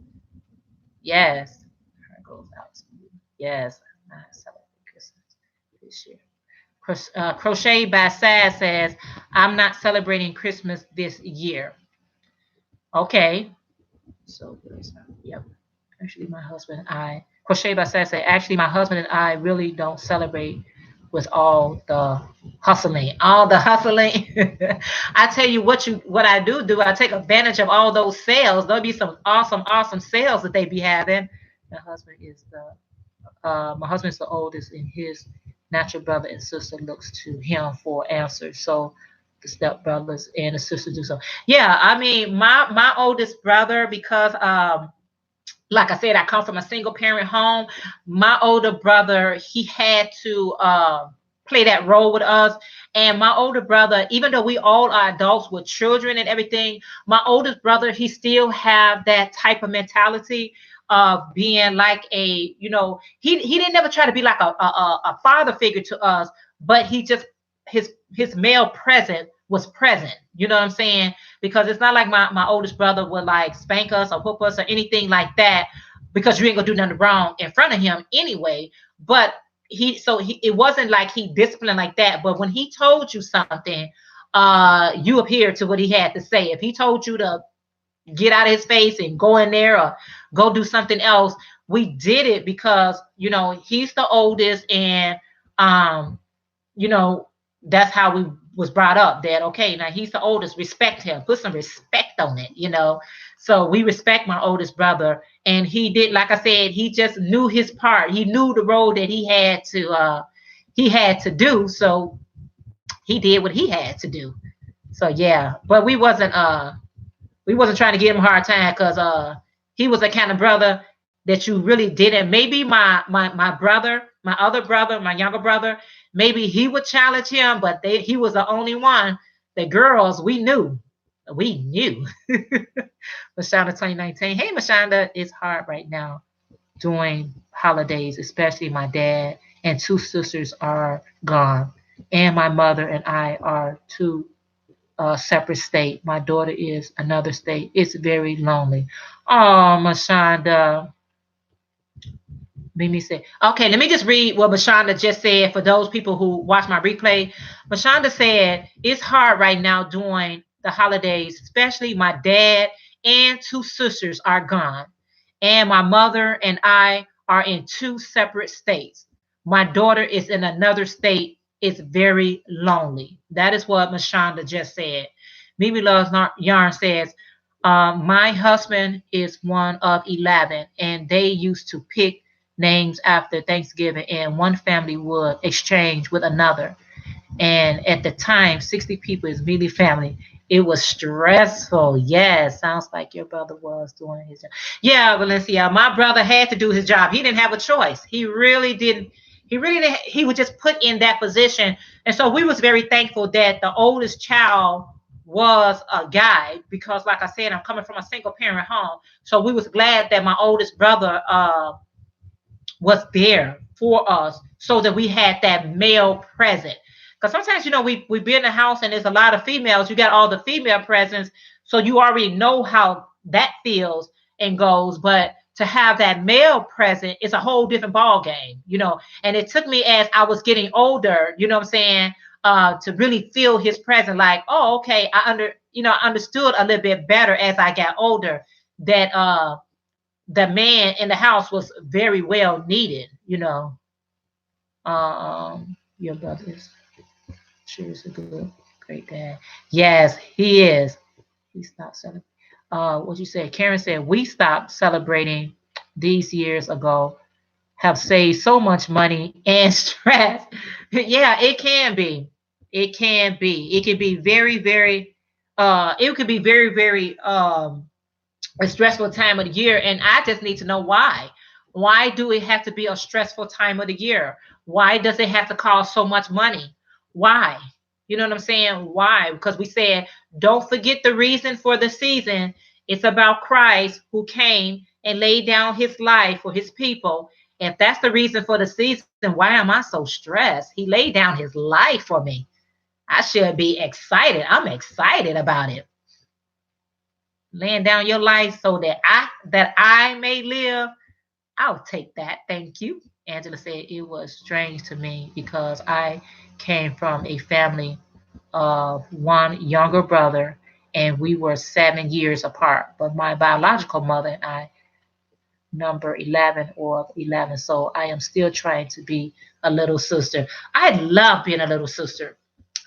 Yes. Her goes out to you. Yes. I celebrate Christmas this year. Crochet by Sad says, I'm not celebrating Christmas this year. Okay. So, yep. Actually, my husband and Crochet by Sassy, actually, my husband and I really don't celebrate with all the hustling. All the hustling. I tell you what I do. I take advantage of all those sales. There'll be some awesome sales that they be having. My husband is the oldest, and his natural brother and sister looks to him for answers. So the step brothers and the sisters do so. Yeah, I mean, my oldest brother, because like I said, I come from a single parent home. My older brother, he had to play that role with us. And my older brother, even though we all are adults with children and everything, my oldest brother, he still have that type of mentality of being like a, he didn't never try to be like a father figure to us, but he just his male present was present. You know what I'm saying? Because it's not like my oldest brother would like spank us or whoop us or anything like that, because you ain't gonna do nothing wrong in front of him anyway. But it wasn't like he disciplined like that. But when he told you something, you adhered to what he had to say. If he told you to get out of his face and go in there or go do something else, we did it because he's the oldest, and um you know, that's how we was brought up, that okay, now he's the oldest, respect him, put some respect on it. So we respect my oldest brother, and he did, like I said, he just knew his part. He knew the role that he had to do. So he did what he had to do. So yeah, but we wasn't trying to give him a hard time, because he was the kind of brother that you really didn't. Maybe my brother, my other brother, my younger brother, maybe he would challenge him, but he was the only one. The girls, we knew. Mashonda 2019. Hey Mashonda, it's hard right now during holidays, especially my dad and two sisters are gone, and my mother and I are two separate state. My daughter is another state. It's very lonely. Oh, Mashonda. Let me say. Okay, let me just read what Mashonda just said for those people who watch my replay. Mashonda said, it's hard right now during the holidays, especially my dad and two sisters are gone. And my mother and I are in two separate states. My daughter is in another state. It's very lonely. That is what Mashonda just said. Mimi Loves Yarn says, my husband is one of 11, and they used to pick names after Thanksgiving, and one family would exchange with another. And at the time, 60 people is really family. It was stressful. Yes, sounds like your brother was doing his job. Yeah, Valencia, my brother had to do his job. He didn't have a choice. He really didn't. He really didn't. He was just put in that position. And so we was very thankful that the oldest child was a guy, because like I said, I'm coming from a single parent home. So we was glad that my oldest brother was there for us, so that we had that male present. Because sometimes, we be in the house and there's a lot of females. You got all the female presence, so you already know how that feels and goes. But to have that male present is a whole different ball game. And it took me, as I was getting older, what I'm saying, to really feel his presence. Like, oh, okay, I understood a little bit better as I got older, that the man in the house was very well needed. Your brother's sure is a good, great dad. Yes, he is. He stopped celebrating. What you said, Karen said, we stopped celebrating these years ago. Have saved so much money and stress. Yeah, it can be. It can be. It can be very, very. It could be very, very a stressful time of the year, and I just need to know why. Why do it have to be a stressful time of the year? Why does it have to cost so much money? Why? You know what I'm saying? Why? Because we said, don't forget the reason for the season. It's about Christ, who came and laid down his life for his people. If that's the reason for the season, why am I so stressed? He laid down his life for me. I should be excited. I'm excited about it. Laying down your life so that I may live. I'll take that. Thank you. Angela said, it was strange to me because I came from a family of one younger brother, and we were 7 years apart. But my biological mother and I number 11 or 11. So I am still trying to be a little sister. I love being a little sister.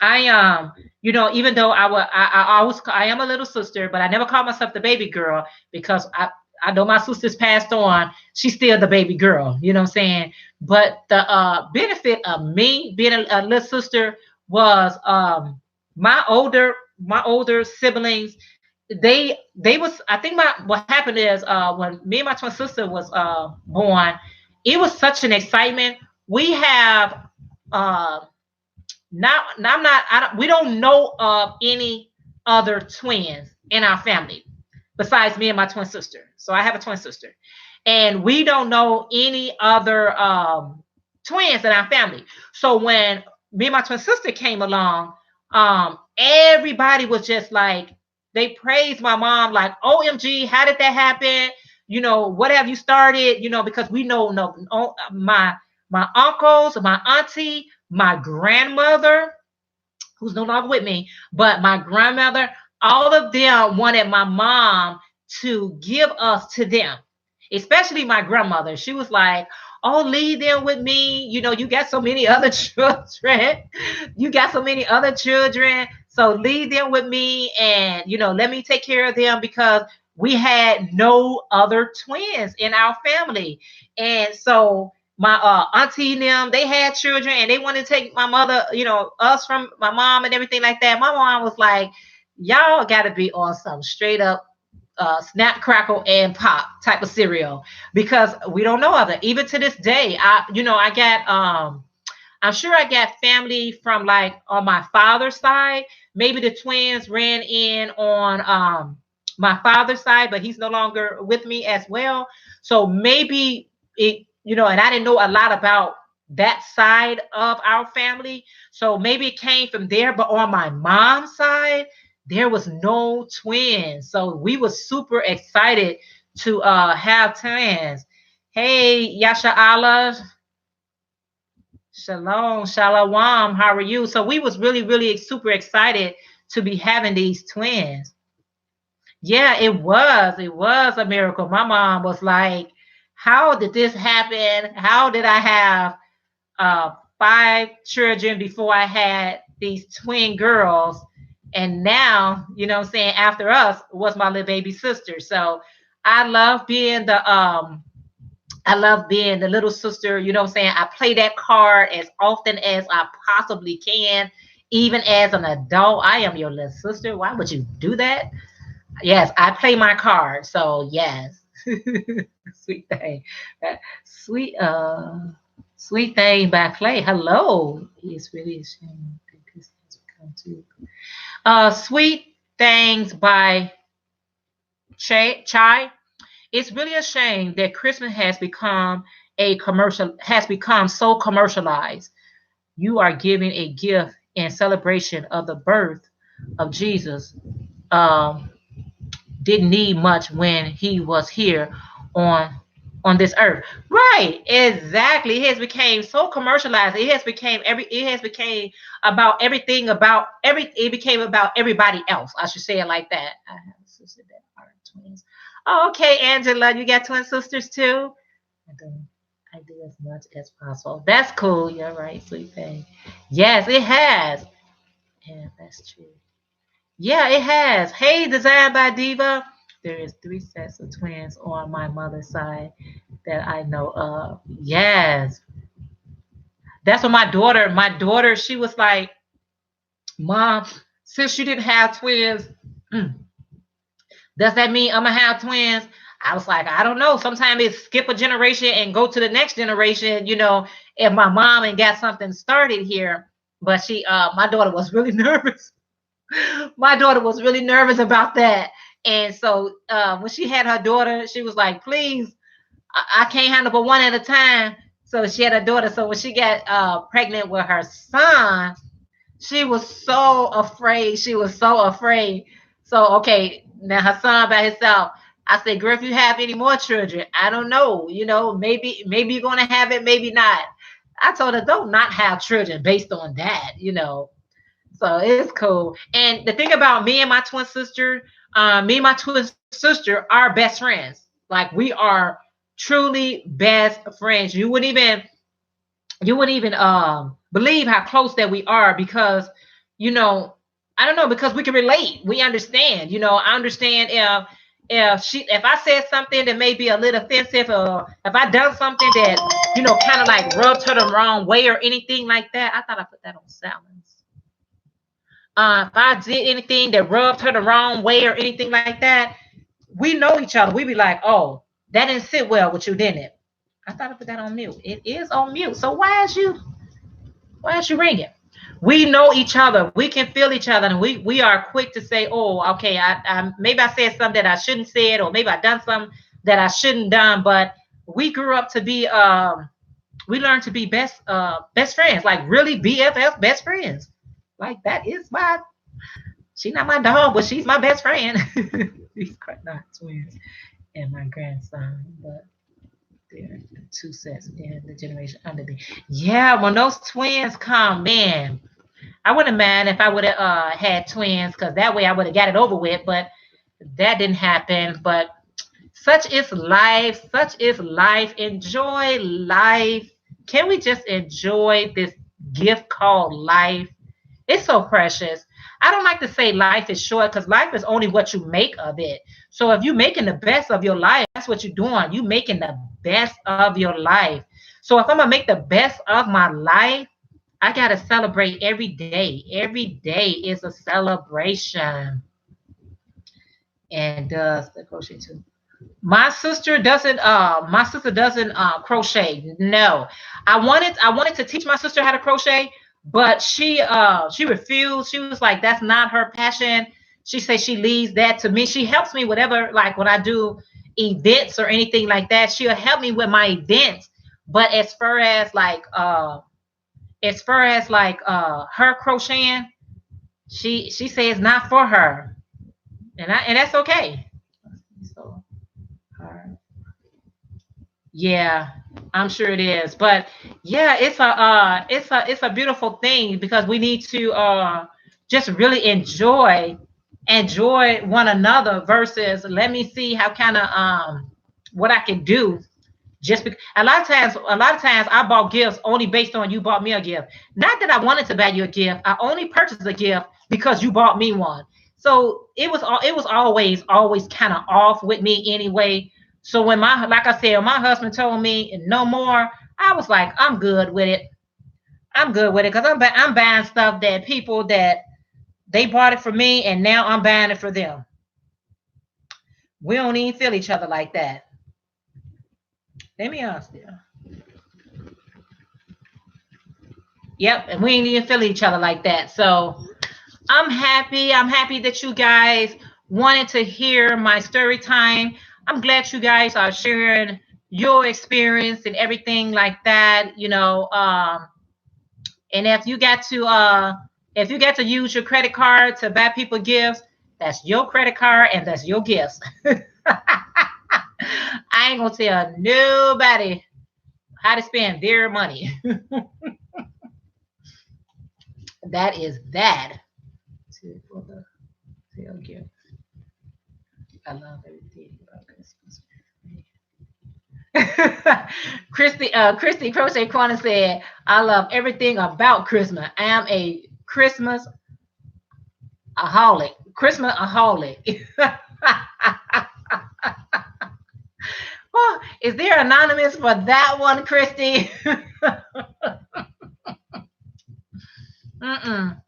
I even though I am a little sister, but I never call myself the baby girl, because I know my sister's passed on. She's still the baby girl. You know what I'm saying? But the benefit of me being a little sister was my older siblings. they was, I think my what happened is when me and my twin sister was born, it was such an excitement. We have uh now I'm not I don't we don't know of any other twins in our family besides me and my twin sister. So I have a twin sister. And we don't know any other twins in our family. So when me and my twin sister came along, everybody was just like, they praised my mom, like, OMG, how did that happen? What have you started? Because we know no, no my uncles, my auntie, my grandmother, who's no longer with me, but my grandmother, all of them wanted my mom to give us to them, especially my grandmother. She was like, "Oh, leave them with me. You got so many other children. You got so many other children. So leave them with me and, let me take care of them because we had no other twins in our family." And so my auntie and them, they had children and they wanted to take my mother, us from my mom and everything like that. My mom was like, y'all got to be on some straight up snap, crackle, and pop type of cereal because we don't know other. Even to this day, I got I'm sure I got family from like on my father's side. Maybe the twins ran in on my father's side, but he's no longer with me as well. So maybe and I didn't know a lot about that side of our family. So maybe it came from there. But on my mom's side, there was no twins. So we were super excited to have twins. Hey, Yasha Allah. Shalom, shalom. How are you? So we was really, really super excited to be having these twins. Yeah, it was. It was a miracle. My mom was like, "How did this happen? How did I have five children before I had these twin girls? And now, what I'm saying, after us was my little baby sister." So I love being the little sister, what I'm saying? I play that card as often as I possibly can, even as an adult. I am your little sister. Why would you do that? Yes, I play my card. So yes. Sweet thing. Sweet sweet thing by play. Hello. It's really a shame that this has become too. Sweet things by Chai. It's really a shame that Christmas has become so commercialized. You are giving a gift in celebration of the birth of Jesus. Um, didn't need much when he was here on on this earth. Right, exactly. It has become so commercialized. It has became about everything about every it became about everybody else. I should say it like that. I have a sister that are twins. Oh, okay, Angela, you got twin sisters too? I do. I do as much as possible. That's cool. You're right, sweet thing. Yes, it has. Yeah, that's true. Yeah, it has. Hey, Design by Diva. There is three sets of twins on my mother's side that I know of. Yes. That's what my daughter, she was like, Mom, since you didn't have twins, mm, does that mean I'm gonna have twins? I was like, I don't know. Sometimes it skip a generation and go to the next generation, if my mom and got something started here. But my daughter was really nervous. My daughter was really nervous about that. And so when she had her daughter, she was like, please, I can't handle but one at a time. So she had a daughter. So when she got pregnant with her son, she was so afraid. She was so afraid. So, okay, now her son by himself. I said, girl, if you have any more children, I don't know. Maybe you're going to have it, maybe not. I told her, don't not have children based on that. So it's cool. And the thing about me and my twin sister, me and my twin sister are best friends. Like we are truly best friends. You wouldn't even believe how close that we are because, you know, I don't know, because we can relate. We understand. I understand if I said something that may be a little offensive, or if I done something that, kind of like rubbed her the wrong way or anything like that. I thought I put that on silence. If I did anything that rubbed her the wrong way or anything like that, we know each other. We be like, oh, that didn't sit well with you, didn't it? I thought I put that on mute. It is on mute. So why is you ringing? We know each other. We can feel each other, and we are quick to say, oh, okay, I maybe I said something that I shouldn't said, or maybe I done something that I shouldn't done. But we grew up to be we learned to be best friends, like really BFF best friends. Like that is my she's not my dog, but she's my best friend. These are not twins and my grandson, but they're two sets in the generation under me. Yeah, when those twins come, man, I wouldn't mind if I would have had twins, because that way I would have got it over with. But that didn't happen. But such is life. Such is life. Enjoy life. Can we just enjoy this gift called life? It's so precious. I don't like to say life is short, because life is only what you make of it. So if you're making the best of your life, that's what you're doing. You making the best of your life. So if I'm gonna make the best of my life, I gotta celebrate every day. Every day is a celebration. And does the crochet too. My sister doesn't crochet. No. I wanted to teach my sister how to crochet, but she refused. She was like, that's not her passion. She says she leaves that to me. She helps me whatever, like when I do events or anything like that, she'll help me with my events. But as far as her crocheting, she says not for her. And that's okay. So hard. Yeah, I'm sure it is. But yeah, it's a beautiful thing, because we need to just really enjoy one another, versus let me see how kind of what I can do. Just because a lot of times I bought gifts only based on you bought me a gift. Not that I wanted to buy you a gift. I only purchased a gift because you bought me one. So it was always kind of off with me anyway. So when my like I said, when my husband told me no more, I was like, I'm good with it. I'm good with it, because I'm buying stuff that people that they bought it for me, and now I'm buying it for them. We don't even feel each other like that. Let me ask you. Yep, and we ain't even feel each other like that. So I'm happy. I'm happy that you guys wanted to hear my story time. I'm glad you guys are sharing your experience and everything like that. And if you got to use your credit card to buy people gifts, that's your credit card and that's your gifts. I ain't gonna tell nobody how to spend their money. That is that. For the sale gift. I love everything about Christmas. Christy Crochet Corner said, I love everything about Christmas. I am a Christmas aholic. Oh, is there anonymous for that one, Christy? Mm-mm.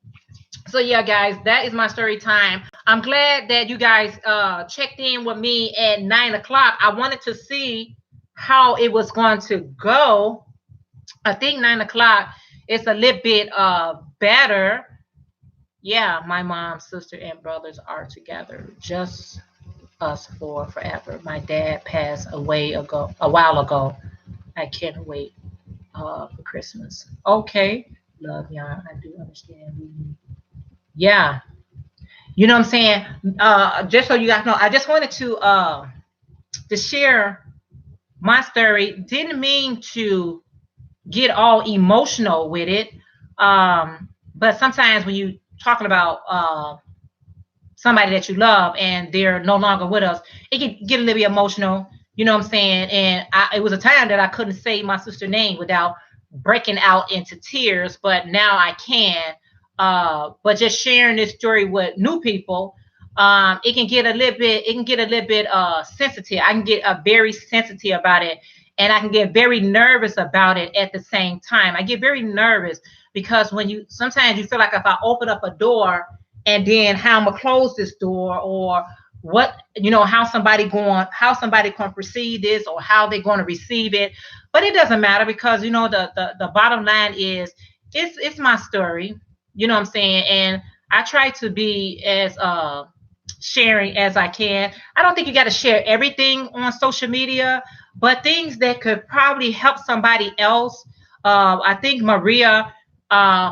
So yeah, guys, that is my story time. I'm glad that you guys checked in with me at 9 o'clock. I wanted to see how it was going to go. I think 9 o'clock is a little bit better. Yeah, my mom, sister, and brothers are together. Just us four forever. My dad passed away a while ago. I can't wait for Christmas. Okay. Love y'all. I do understand. Yeah. You know what I'm saying? Just so you guys know, I just wanted to share my story. Didn't mean to get all emotional with it. But sometimes when you talking about somebody that you love and they're no longer with us, it can get a little bit emotional. You know what I'm saying? And it was a time that I couldn't say my sister's name without breaking out into tears, but now I can. But just sharing this story with new people, it can get a little bit sensitive. I can get very sensitive about it, and I can get very nervous about it at the same time. I get very nervous because when you sometimes you feel like if I open up a door and then how I'm gonna close this door, or what, how somebody can perceive this, or how they're going to receive it. But it doesn't matter, because the bottom line is it's my story. You know what I'm saying? And I try to be as sharing as I can. I don't think you got to share everything on social media, but things that could probably help somebody else. I think Maria,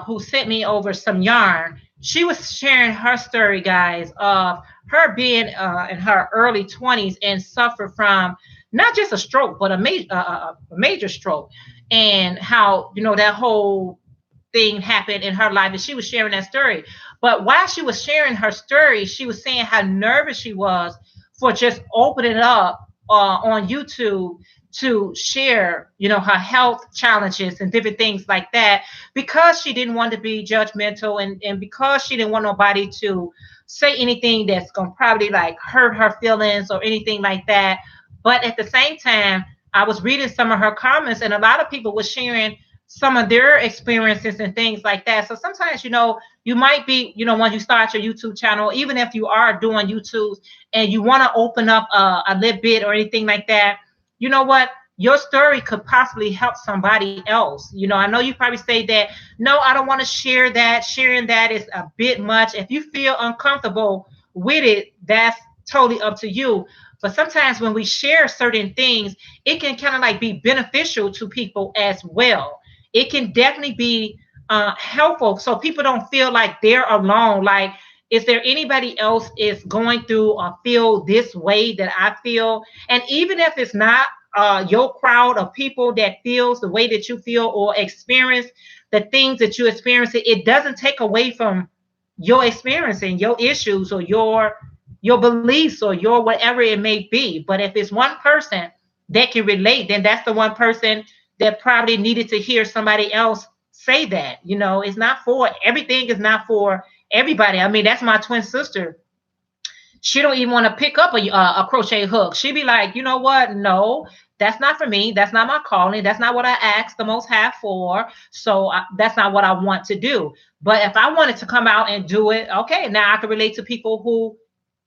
who sent me over some yarn, she was sharing her story, guys, of her being in her early 20s and suffer from not just a stroke, but a major stroke, and how that whole thing happened in her life, and she was sharing that story. But while she was sharing her story, she was saying how nervous she was for just opening up on YouTube to share, her health challenges and different things like that, because she didn't want to be judgmental, and because she didn't want nobody to say anything that's gonna probably like hurt her feelings or anything like that. But at the same time, I was reading some of her comments, and a lot of people were sharing some of their experiences and things like that. So sometimes, you might be, once you start your YouTube channel, even if you are doing YouTube and you want to open up a little bit or anything like that, you know what? Your story could possibly help somebody else. I know you probably say that, no, I don't want to share that. Sharing that is a bit much. If you feel uncomfortable with it, that's totally up to you. But sometimes when we share certain things, it can kind of like be beneficial to people as well. It can definitely be helpful, so people don't feel like they're alone. Like, is there anybody else is going through or feel this way that I feel? And even if it's not your crowd of people that feels the way that you feel or experience the things that you experience, it doesn't take away from your experience and your issues, or your beliefs, or your whatever it may be. But if it's one person that can relate, then that's the one person that probably needed to hear somebody else say that. It's not for everything, is not for everybody. I mean, that's my twin sister. She don't even want to pick up a crochet hook. She be like, you know what? No, that's not for me. That's not my calling. That's not what I asked the Most High for. So that's not what I want to do. But if I wanted to come out and do it, okay, now I can relate to people who,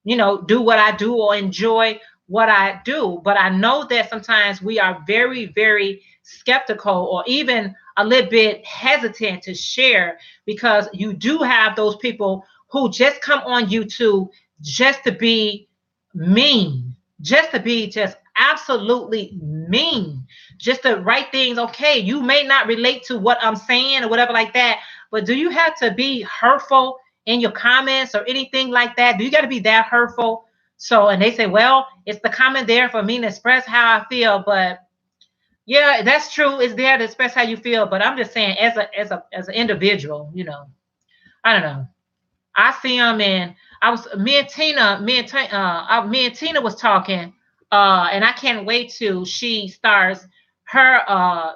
do what I do or enjoy what I do. But I know that sometimes we are very, very skeptical, or even a little bit hesitant to share, because you do have those people who just come on YouTube just to be mean, just to be just absolutely mean, just to write things. Okay, you may not relate to what I'm saying or whatever like that, but do you have to be hurtful in your comments or anything like that? Do you got to be that hurtful? So, and they say, well, it's the comment there for me to express how I feel. But yeah, that's true. It's there to express how you feel. But I'm just saying, as an individual, I don't know. I see them, and I was me and Tina was talking, and I can't wait till she starts her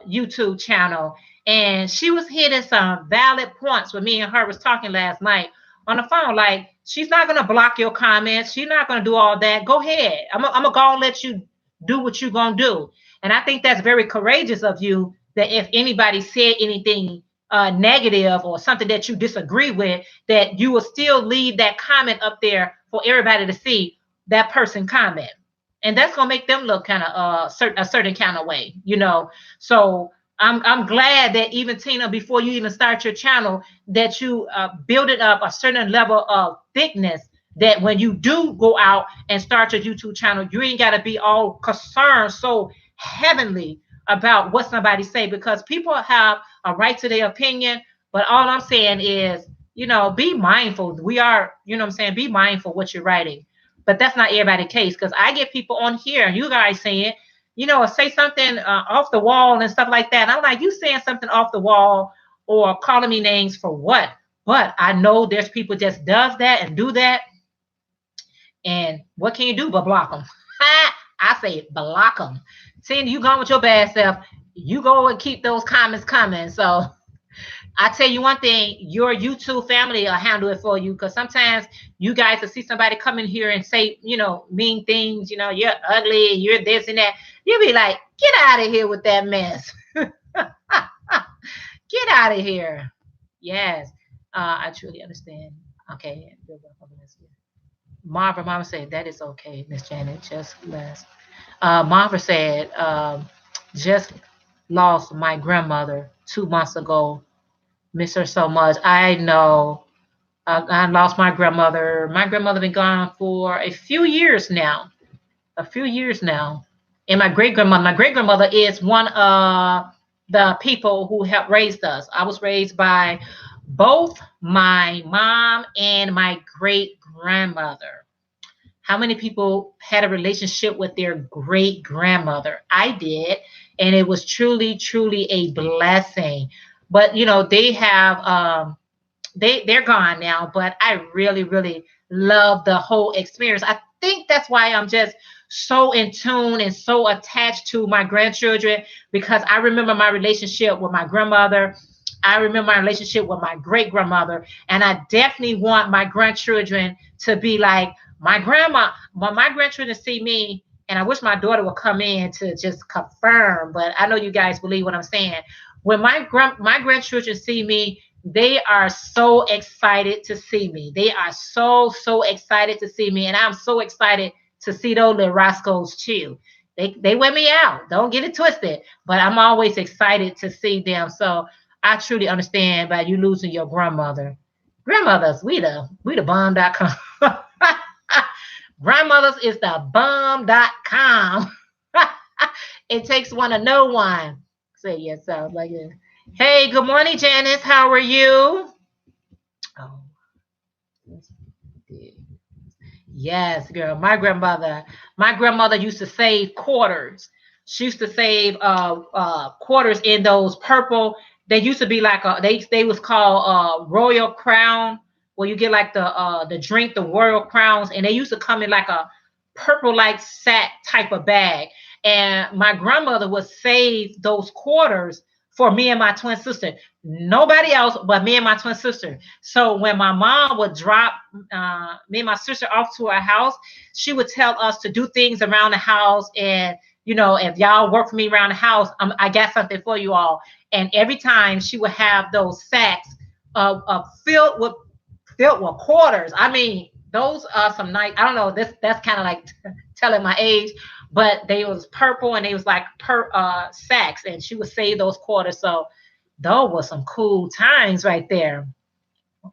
YouTube channel. And she was hitting some valid points when me and her was talking last night on the phone. Like, she's not gonna block your comments. She's not gonna do all that. Go ahead. I'm gonna go and let you do what you're gonna do. And I think that's very courageous of you. That if anybody said anything negative or something that you disagree with, that you will still leave that comment up there for everybody to see that person comment. And that's gonna make them look kind of a certain kind of way. So I'm glad that even Tina, before you even start your channel, that you build it up a certain level of thickness, that when you do go out and start your YouTube channel, you ain't got to be all concerned so heavenly about what somebody say, because people have a right to their opinion. But all I'm saying is, be mindful. We are, what I'm saying, be mindful what you're writing. But that's not everybody's case, because I get people on here, and you guys saying, say something off the wall and stuff like that. And I'm like, you saying something off the wall or calling me names for what? But I know there's people just does that and do that. And what can you do but block them? I say block them. Seeing you gone with your bad self, you go and keep those comments coming. So I tell you one thing, your YouTube family will handle it for you, because sometimes you guys will see somebody come in here and say, mean things, you're ugly, you're this and that. You'll be like, get out of here with that mess. Get out of here. Yes. I truly understand. Okay. You're welcome, Leslie. Marva said that is okay, Miss Janet. Just less. Marva said, just lost my grandmother 2 months ago. Miss her so much. I know. I lost my grandmother. My grandmother been gone for a few years now. A few years now. And my great grandmother is one of the people who helped raise us. I was raised by both my mom and my great grandmother. How many people had a relationship with their great grandmother? I did, and it was truly, truly a blessing. But they have they're gone now, but I really, really love the whole experience. I think that's why I'm just so in tune and so attached to my grandchildren, because I remember my relationship with my grandmother. I remember my relationship with my great grandmother, and I definitely want my grandchildren to be like my grandma. When my grandchildren see me, and I wish my daughter would come in to just confirm, but I know you guys believe what I'm saying. When my grandchildren see me, they are so excited to see me. They are so excited to see me, and I'm so excited to see those little rascals too. They wear me out. Don't get it twisted, but I'm always excited to see them. So I truly understand about you losing your grandmother. Grandmothers, we the bomb.com. Grandmothers is the bomb.com. It takes one to know one. Say yes, sounds like it. Hey, good morning, Janice. How are you? Oh, yes, girl. My grandmother used to save quarters. She used to save quarters in those purple. They used to be like they was called Royal Crown, where you get like the drink, the Royal Crowns, and they used to come in like a purple like sack type of bag. And my grandmother would save those quarters for me and my twin sister. Nobody else but me and my twin sister. So when my mom would drop me and my sister off to our house, she would tell us to do things around the house. And, if y'all work for me around the house, I got something for you all. And every time she would have those sacks filled with quarters. I mean, those are some nice, I don't know, that's kind of like telling my age, but they was purple and they was like sacks, and she would save those quarters. So those were some cool times right there. I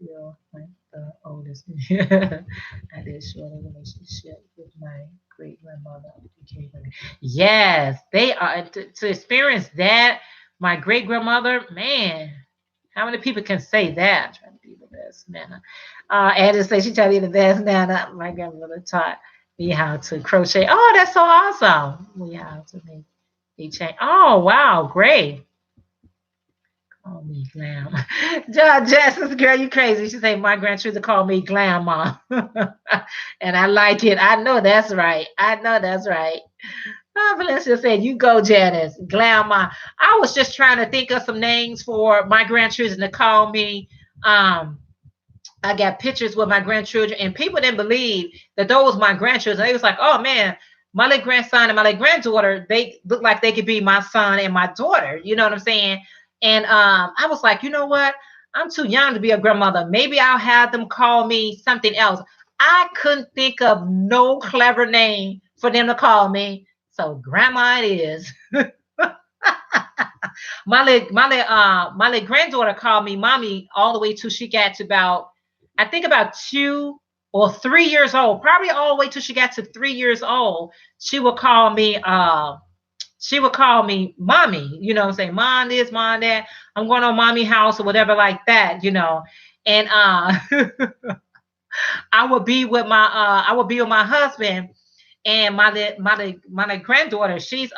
feel like the oldest. I did short a relationship with my great grandmother. Yes, they are to experience that. My great grandmother, man, how many people can say that? I'm trying to be the best Nana. And to say she tell you the best Nana. My grandmother taught me how to crochet. Oh, that's so awesome. We have to make a change. Oh, wow, great. Call me glam. John Justice, girl, you crazy. She say my grandchildren call me glam mom. And I like it. I know that's right. I know that's right. Oh, Valencia said, you go, Janice. Glam mom. I was just trying to think of some names for my grandchildren to call me. I got pictures with my grandchildren, and people didn't believe that those were my grandchildren. They was like, oh man, my little grandson and my little granddaughter, they look like they could be my son and my daughter. You know what I'm saying? And I was like, you know what? I'm too young to be a grandmother. Maybe I'll have them call me something else. I couldn't think of no clever name for them to call me. So grandma it is. My little granddaughter called me mommy all the way till she got to about, I think about 2 or 3 years old, probably all the way till she got to 3 years old. She would call me mommy, what I'm saying, mom this, mom that, I'm going on mommy house or whatever like that. And I would be with my husband, and my granddaughter, she's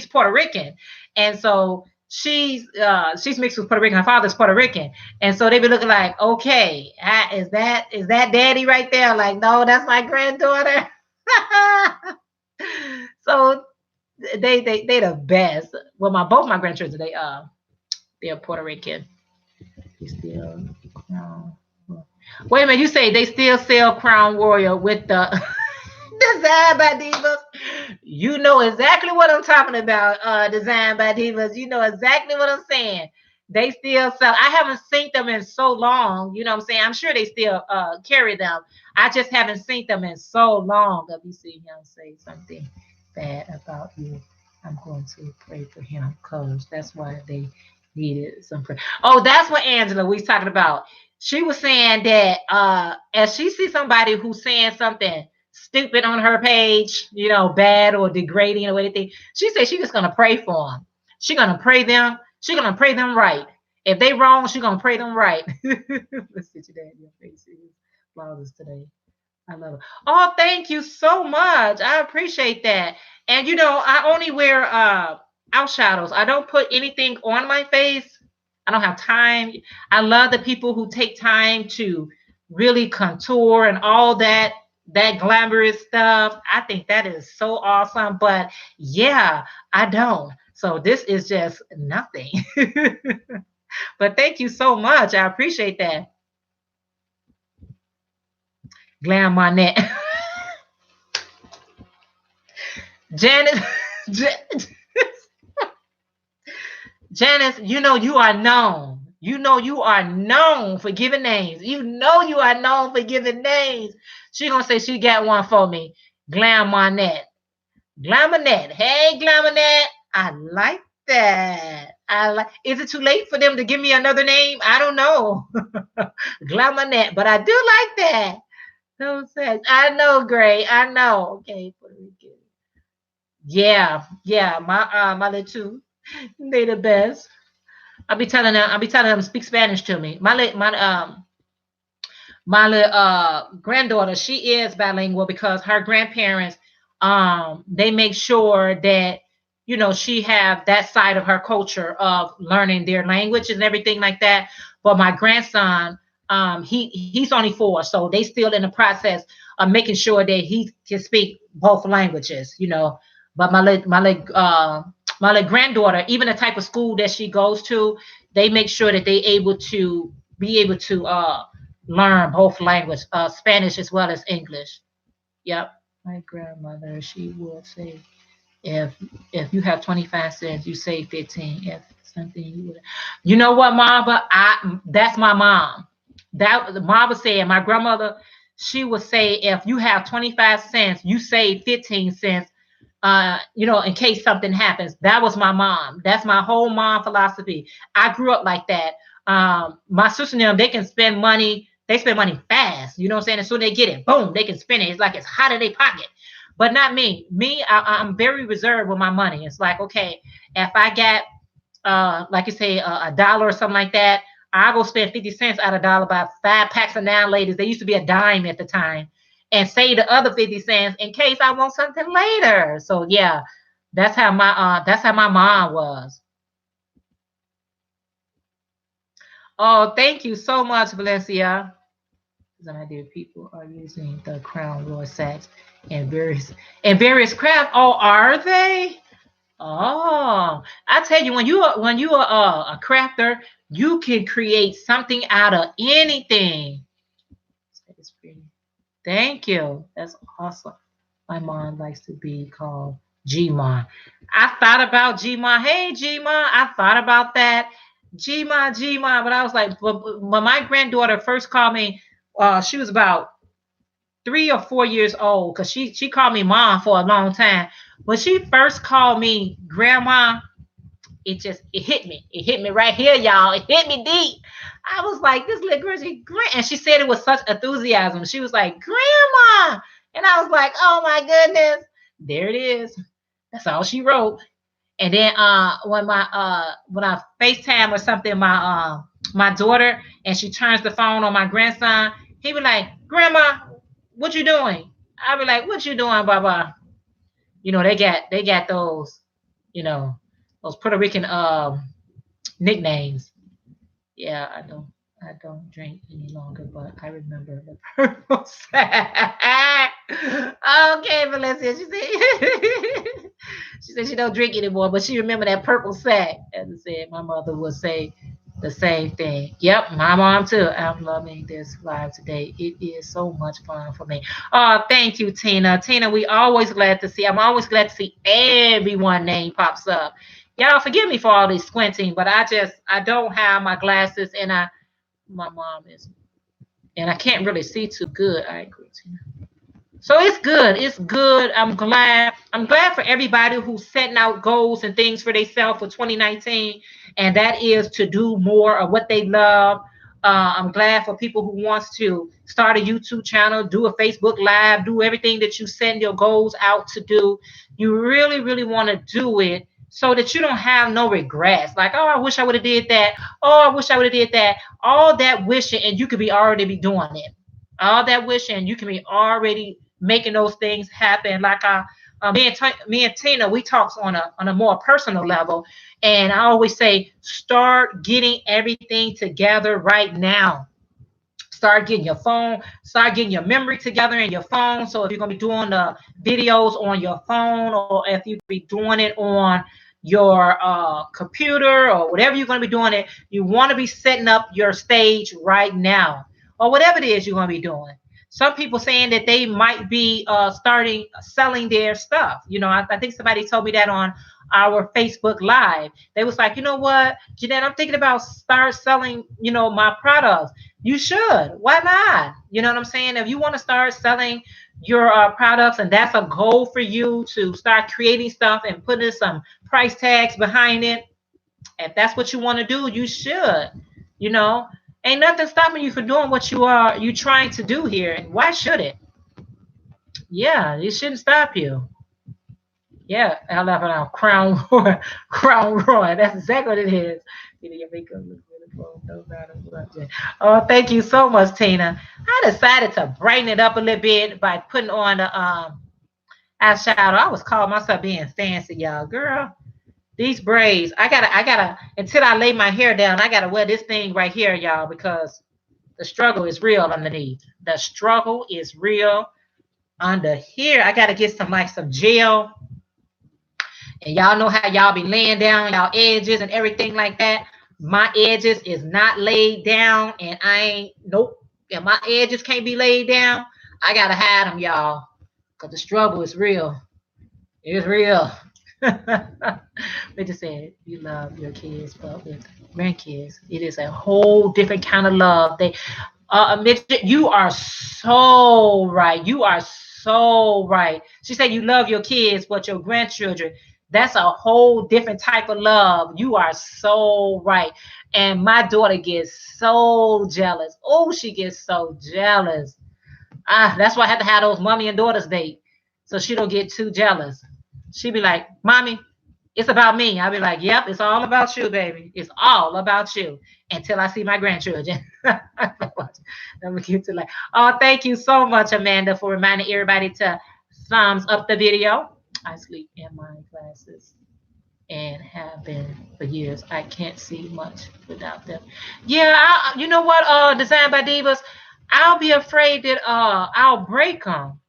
Puerto Rican, and so she's mixed with Puerto Rican. Her father's Puerto Rican, and so they be looking like, okay, is that daddy right there? Like, no, that's my granddaughter. So they the best. Well, both my grandchildren, they're Puerto Rican. They still wait a minute, you say they still sell Crown Royal with the Design by Divas. You know exactly what I'm talking about. Design by Divas. You know exactly what I'm saying. They still sell. I haven't seen them in so long. You know what I'm saying? I'm sure they still carry them. I just haven't seen them in so long. If you see him say something bad about you, I'm going to pray for him because that's why they needed some prayer. Oh, that's what Angela we was talking about. She was saying that as she sees somebody who's saying something stupid on her page, bad or degrading or anything, she said she's just gonna pray for them. She's gonna pray them. She's gonna pray them right. If they wrong, she's gonna pray them right. Let's sit you down in your face. It is flawless today. I love it. Oh, thank you so much. I appreciate that. And I only wear outshadows. I don't put anything on my face. I don't have time. I love the people who take time to really contour and all that glamorous stuff. I think that is so awesome. But yeah, I don't. So this is just nothing. But thank you so much. I appreciate that. Glam Monette. Janice, Janice, you are known. You are known for giving names. You are known for giving names. She gonna say she got one for me. Glamonette. Glamonette. Hey, Glamonette. I like that. Is it too late for them to give me another name? I don't know. Glamonette, but I do like that. No sense. I know, Gray. I know. Okay, Puerto Rican. Yeah. My little two. They the best. I'll be telling them speak Spanish to me. My granddaughter, she is bilingual because her grandparents they make sure that she have that side of her culture of learning their language and everything like that. But my grandson, he's only 4, so they still in the process of making sure that he can speak both languages. But my little granddaughter, even the type of school that she goes to, they make sure that they be able to learn both language, Spanish as well as English. Yep. My grandmother, she would say, if if you have 25 cents, you save 15. If something you would, what, mom? But that's my mom. That the mom was saying, my grandmother, she would say, if you have 25 cents, you save 15 cents. In case something happens. That was my mom. That's my whole mom philosophy. I grew up like that. My sister and them, they can spend money. They spend money fast. You know what I'm saying? As soon as they get it, boom, they can spend it. It's like it's hot in their pocket. But not me. I'm very reserved with my money. It's like, okay, if I got, like you say, a dollar or something like that, I go spend 50 cents out of dollar by 5 packs of Now Ladies. They used to be a dime at the time, and save the other 50 cents in case I want something later. So yeah, that's how my mom was. Oh, thank you so much, Valencia. As an idea, people are using the Crown Royal sets in various craft. Oh, are they? Oh, I tell you, when you are a crafter, you can create something out of anything. It's pretty. Thank you. That's awesome. My mom likes to be called Gma. I thought about Gma. Hey, Gma. I thought about that. Gma. But I was like, but when my granddaughter first called me, she was about 3 or 4 years old because she called me mom for a long time. When she first called me grandma, it hit me. It hit me right here, y'all. It hit me deep. I was like, this little girl, and she said it with such enthusiasm. She was like, grandma. And I was like, oh my goodness. There it is. That's all she wrote. And then when I FaceTime or something, my daughter, and she turns the phone on my grandson, he be like, grandma, what you doing? I be like, what you doing, Baba? They got those, you know, those Puerto Rican nicknames. Yeah, I don't drink any longer, but I remember the purple sack. Okay, Valencia, she said she said she don't drink anymore, but she remember that purple sack. As I said, my mother would say the same thing. Yep, my mom too. I'm loving this live today. It is so much fun for me. Oh, thank you, Tina. Tina, we always glad to see. I'm always glad to see everyone name pops up. Y'all forgive me for all this squinting, but I don't have my glasses, and my mom is, and I can't really see too good. I agree. So it's good. It's good. I'm glad. I'm glad for everybody who's setting out goals and things for themselves for 2019, and that is to do more of what they love. I'm glad for people who wants to start a YouTube channel, do a Facebook Live, do everything that you send your goals out to do. You really, really want to do it so that you don't have no regrets. Like, oh, I wish I would have did that. Oh, I wish I would have did that. All that wishing, and you could be already be doing it. All that wishing, you can be already making those things happen. Like me and Tina, we talk on a more personal level, and I always say, start getting everything together right now. Start getting your phone, start getting your memory together in your phone. So if you're gonna be doing the videos on your phone, or if you be doing it on your computer, or whatever you're going to be doing it, you want to be setting up your stage right now, or whatever it is you're going to be doing. Some people saying that they might be starting selling their stuff. I think somebody told me that on our Facebook Live. They was like, you know what, Jeanette, I'm thinking about start selling, my products. You should. Why not? You know what I'm saying? If you want to start selling your products, and that's a goal for you to start creating stuff and putting some price tags behind it, if that's what you want to do, you should. You know, ain't nothing stopping you from doing what you trying to do here. Why should it? Yeah, it shouldn't stop you. Yeah, I love it now. Crown Roy. Crown Roy. That's exactly what it is. Your makeup looks really cool. No matter what. Oh, thank you so much, Tina. I decided to brighten it up a little bit by putting on the eyeshadow. I was calling myself being fancy, y'all. Girl, these braids. I gotta until I lay my hair down, I gotta wear this thing right here, y'all, because the struggle is real underneath. The struggle is real under here. I gotta get some gel. And y'all know how y'all be laying down y'all edges and everything like that. My edges is not laid down, and I ain't, nope. If my edges can't be laid down, I gotta hide them, y'all, because the struggle is real. It's real. They just said you love your kids, but with grandkids, it is a whole different kind of love. Midget, you are so right. You are so right. She said you love your kids, but your grandchildren, that's a whole different type of love. You are so right. And my daughter gets so jealous. Oh, she gets so jealous. That's why I had to have those mommy and daughters date, so she don't get too jealous. She be like, "Mommy, it's about me." I'll be like, "Yep, it's all about you, baby. It's all about you." Until I see my grandchildren. Let me get to like, oh, thank you so much, Amanda, for reminding everybody to thumbs up the video. I sleep in my glasses and have been for years. I can't see much without them. Yeah, you know what? Designed by Divas. I'll be afraid that I'll break them.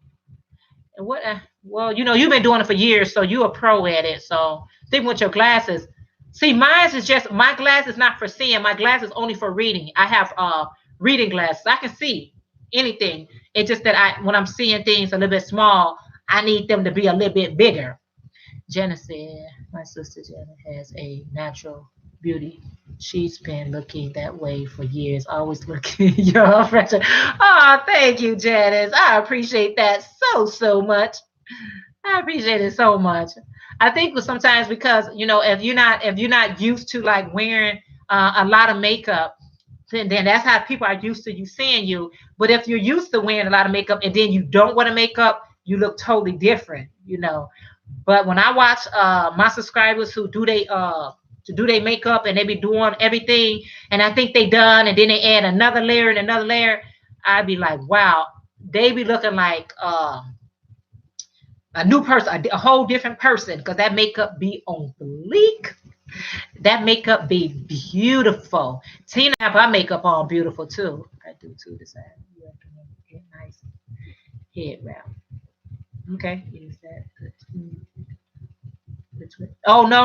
And what? Well, you've been doing it for years, so you're a pro at it. So think with your glasses. See, mine is just my glass is not for seeing. My glass is only for reading. I have reading glasses. I can see anything. It's just that when I'm seeing things a little bit small, I need them to be a little bit bigger. Jenna said, my sister Jenna has a natural beauty. She's been looking that way for years, always looking your pressure. Oh, thank you, Janice. I appreciate that so much. I appreciate it so much. I think sometimes because if you're not used to like wearing a lot of makeup, then that's how people are used to you seeing you. But if you're used to wearing a lot of makeup and then you don't wear the makeup, you look totally different. But when I watch my subscribers who do they makeup and they be doing everything, and I think they done, and then they add another layer and another layer, I'd be like, wow, they be looking like a new person, a whole different person, because that makeup be on bleak. That makeup be beautiful. Tina have her makeup on beautiful too. I do too. Decide you have to get nice head wrap. Okay, use that. Oh, no.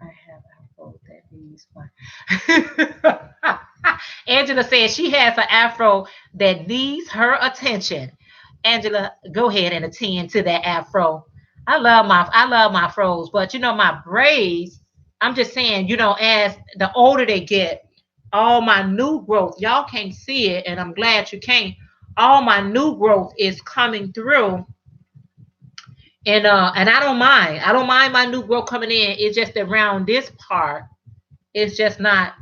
I have afro that needs one. Angela says she has an afro that needs her attention. Angela, go ahead and attend to that afro. I love my froze, but my braids, I'm just saying, as the older they get, all my new growth, y'all can't see it, and I'm glad you can't. All my new growth is coming through, and I don't mind. I don't mind my new growth coming in. It's just around this part, it's just not,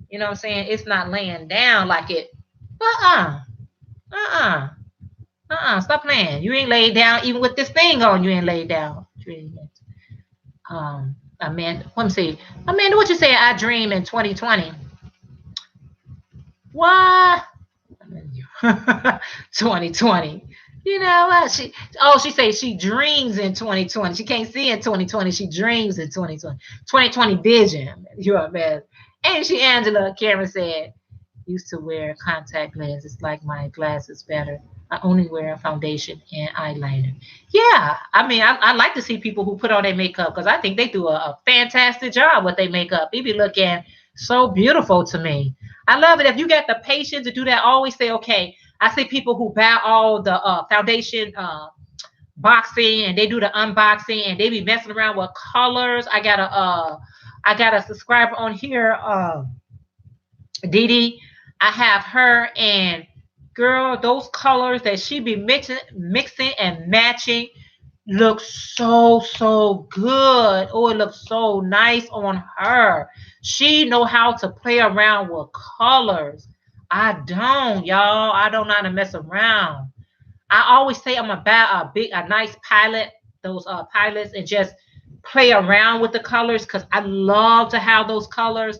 what I'm saying? It's not laying down like it. Uh-uh. Uh-uh. Stop playing. You ain't laid down even with this thing on. You ain't laid down. Amanda, let me see. Amanda, what you say? I dream in 2020. What? 2020. You know what? She says she dreams in 2020. She can't see in 2020. She dreams in 2020. 2020 vision. You're a mess. And Angela Cameron said, used to wear contact lenses like my glasses better. I only wear a foundation and eyeliner. Yeah, I mean, I like to see people who put on their makeup because I think they do a fantastic job with their makeup. They be looking so beautiful to me. I love it. If you got the patience to do that, always say, okay. I see people who buy all the foundation boxing and they do the unboxing and they be messing around with colors. I got a subscriber on here, Dee Dee. I have her, and girl, those colors that she be mixing and matching look so good. Oh, it looks so nice on her. She know how to play around with colors. I don't, y'all. I don't know how to mess around. I always say I'm gonna buy a nice palette, those pilots, and just play around with the colors because I love to have those colors.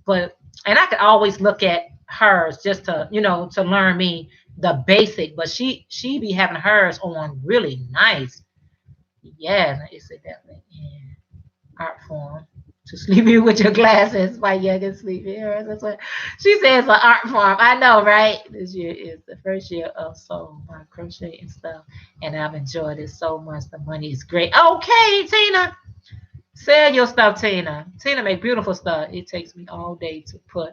But and I could always look at hers just to to learn me the basic. But she be having hers on really nice. Yeah, it's a definitely in art form. To sleep here with your glasses while you can sleep here. That's what she says. An art form. I know, right? This year is the first year of so my crochet and stuff, and I've enjoyed it so much. The money is great. Okay, Tina, sell your stuff, Tina. Tina make beautiful stuff. It takes me all day to put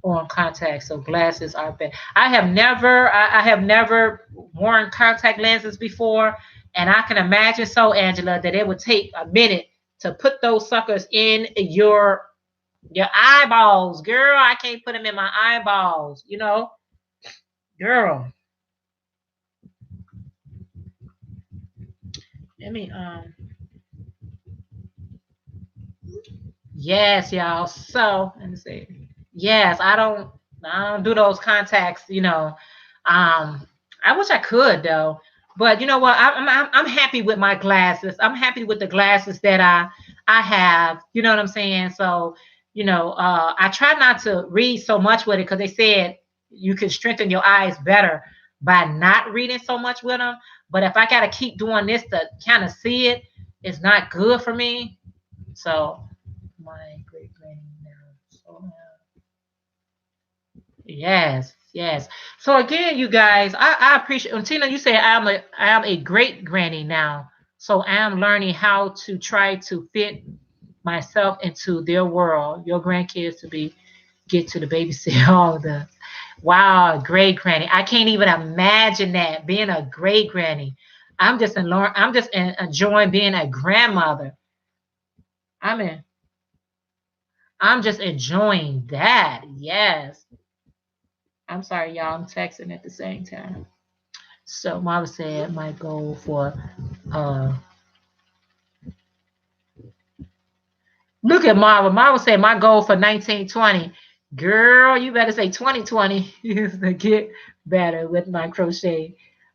on contacts, so glasses are bad. I have never worn contact lenses before, and I can imagine, so Angela, that it would take a minute to put those suckers in your eyeballs, girl. I can't put them in my eyeballs, girl. Let me Yes, y'all. So let me see. Yes, I don't do those contacts, I wish I could though. But you know what? I'm happy with my glasses. I'm happy with the glasses that I have. You know what I'm saying? So, I try not to read so much with it because they said you can strengthen your eyes better by not reading so much with them. But if I gotta keep doing this to kind of see it, it's not good for me. So my great granny now. So yes, yes. So again, you guys, I appreciate. And Tina, you say I am a great granny now. So I am learning how to try to fit myself into their world. Your grandkids to be get to the babysit all the. Wow, great granny. I can't even imagine that being a great granny. Enjoying being a grandmother. I mean, I'm just enjoying that. Yes. I'm sorry, y'all. I'm texting at the same time. So Mama said my goal for look at Mama. Mama said my goal for 1920. Girl, you better say 2020 is to get better with my crochet.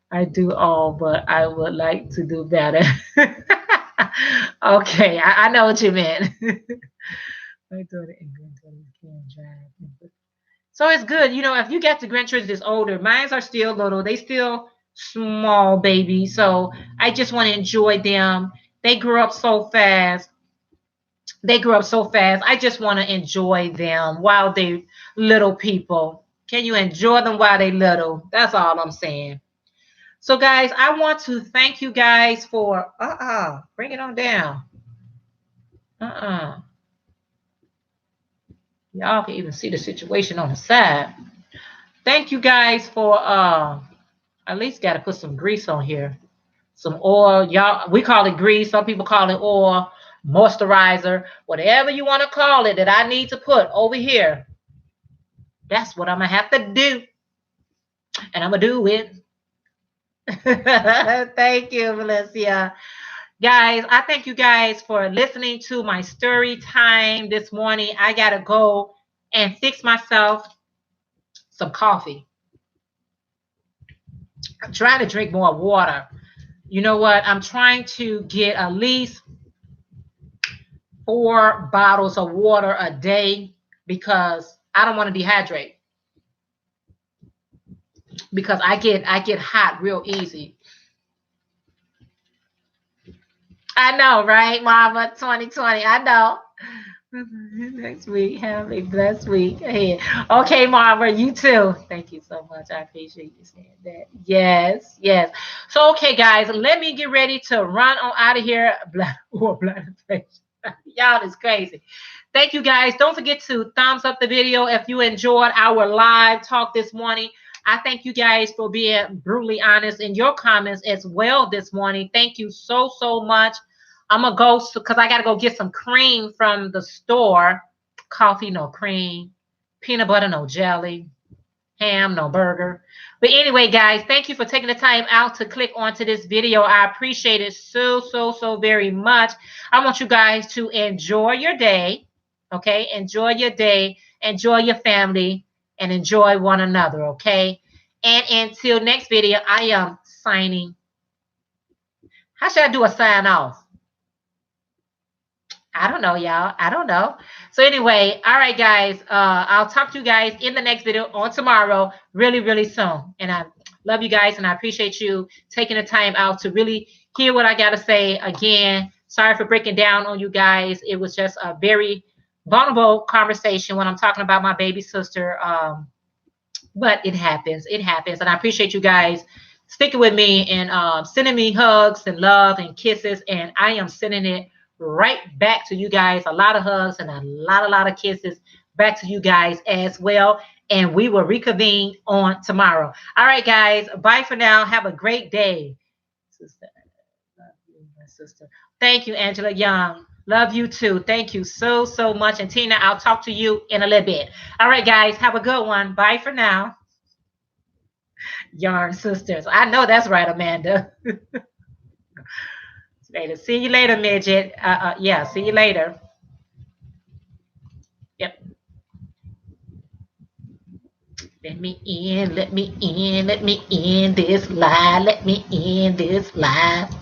I do all, but I would like to do better. Okay, I know what you meant. My daughter and granddaughter can drive. So it's good. If you get the grandchildren that's older, mines are still little. They still small babies. So I just want to enjoy them. They grew up so fast. They grew up so fast. I just want to enjoy them while they little people. Can you enjoy them while they little? That's all I'm saying. So guys, I want to thank you guys for bring it on down. Uh-uh. Y'all can even see the situation on the side. Thank you guys for at least got to put some grease on here some oil. Y'all, we call it grease. Some people call it oil, moisturizer, whatever you want to call it that I need to put over here. That's what I'm going to have to do. And I'm going to do it. Thank you, Valencia. Guys, I thank you guys for listening to my story time this morning. I got to go and fix myself some coffee. I'm trying to drink more water. You know what? I'm trying to get at least 4 bottles of water a day because I don't want to dehydrate. Because I get hot real easy. I know, right, Mama? 2020. I know. Next week, have a blessed week ahead. Okay, Mama, you too. Thank you so much. I appreciate you saying that. Yes, yes. So, okay, guys, let me get ready to run on out of here. Y'all is crazy. Thank you, guys. Don't forget to thumbs up the video if you enjoyed our live talk this morning. I thank you guys for being brutally honest in your comments as well this morning. Thank you so, so much. I'm going to go because I got to go get some cream from the store. Coffee, no cream. Peanut butter, no jelly. Ham, no burger. But anyway, guys, thank you for taking the time out to click onto this video. I appreciate it so, so, so very much. I want you guys to enjoy your day. Okay? Enjoy your day. Enjoy your family. And enjoy one another. Okay? And until next video, I am signing. How should I do a sign off? I don't know, y'all. I don't know. So anyway, all right, guys. I'll talk to you guys in the next video on tomorrow, really, really soon. And I love you guys, and I appreciate you taking the time out to really hear what I got to say. Again, sorry for breaking down on you guys. It was just a very vulnerable conversation when I'm talking about my baby sister. But it happens. It happens. And I appreciate you guys sticking with me and sending me hugs and love and kisses. And I am sending it right back to you guys. A lot of hugs and a lot of kisses back to you guys as well. And we will reconvene on tomorrow. All right, guys. Bye for now. Have a great day. Sister, I love you, my sister. Thank you, Angela Young. Love you too. Thank you so, so much. And Tina, I'll talk to you in a little bit. All right, guys. Have a good one. Bye for now. Yarn sisters. I know that's right, Amanda. Later. See you later, midget. Yeah, see you later. Yep. Let me in, let me in, let me in this live. Let me in this live.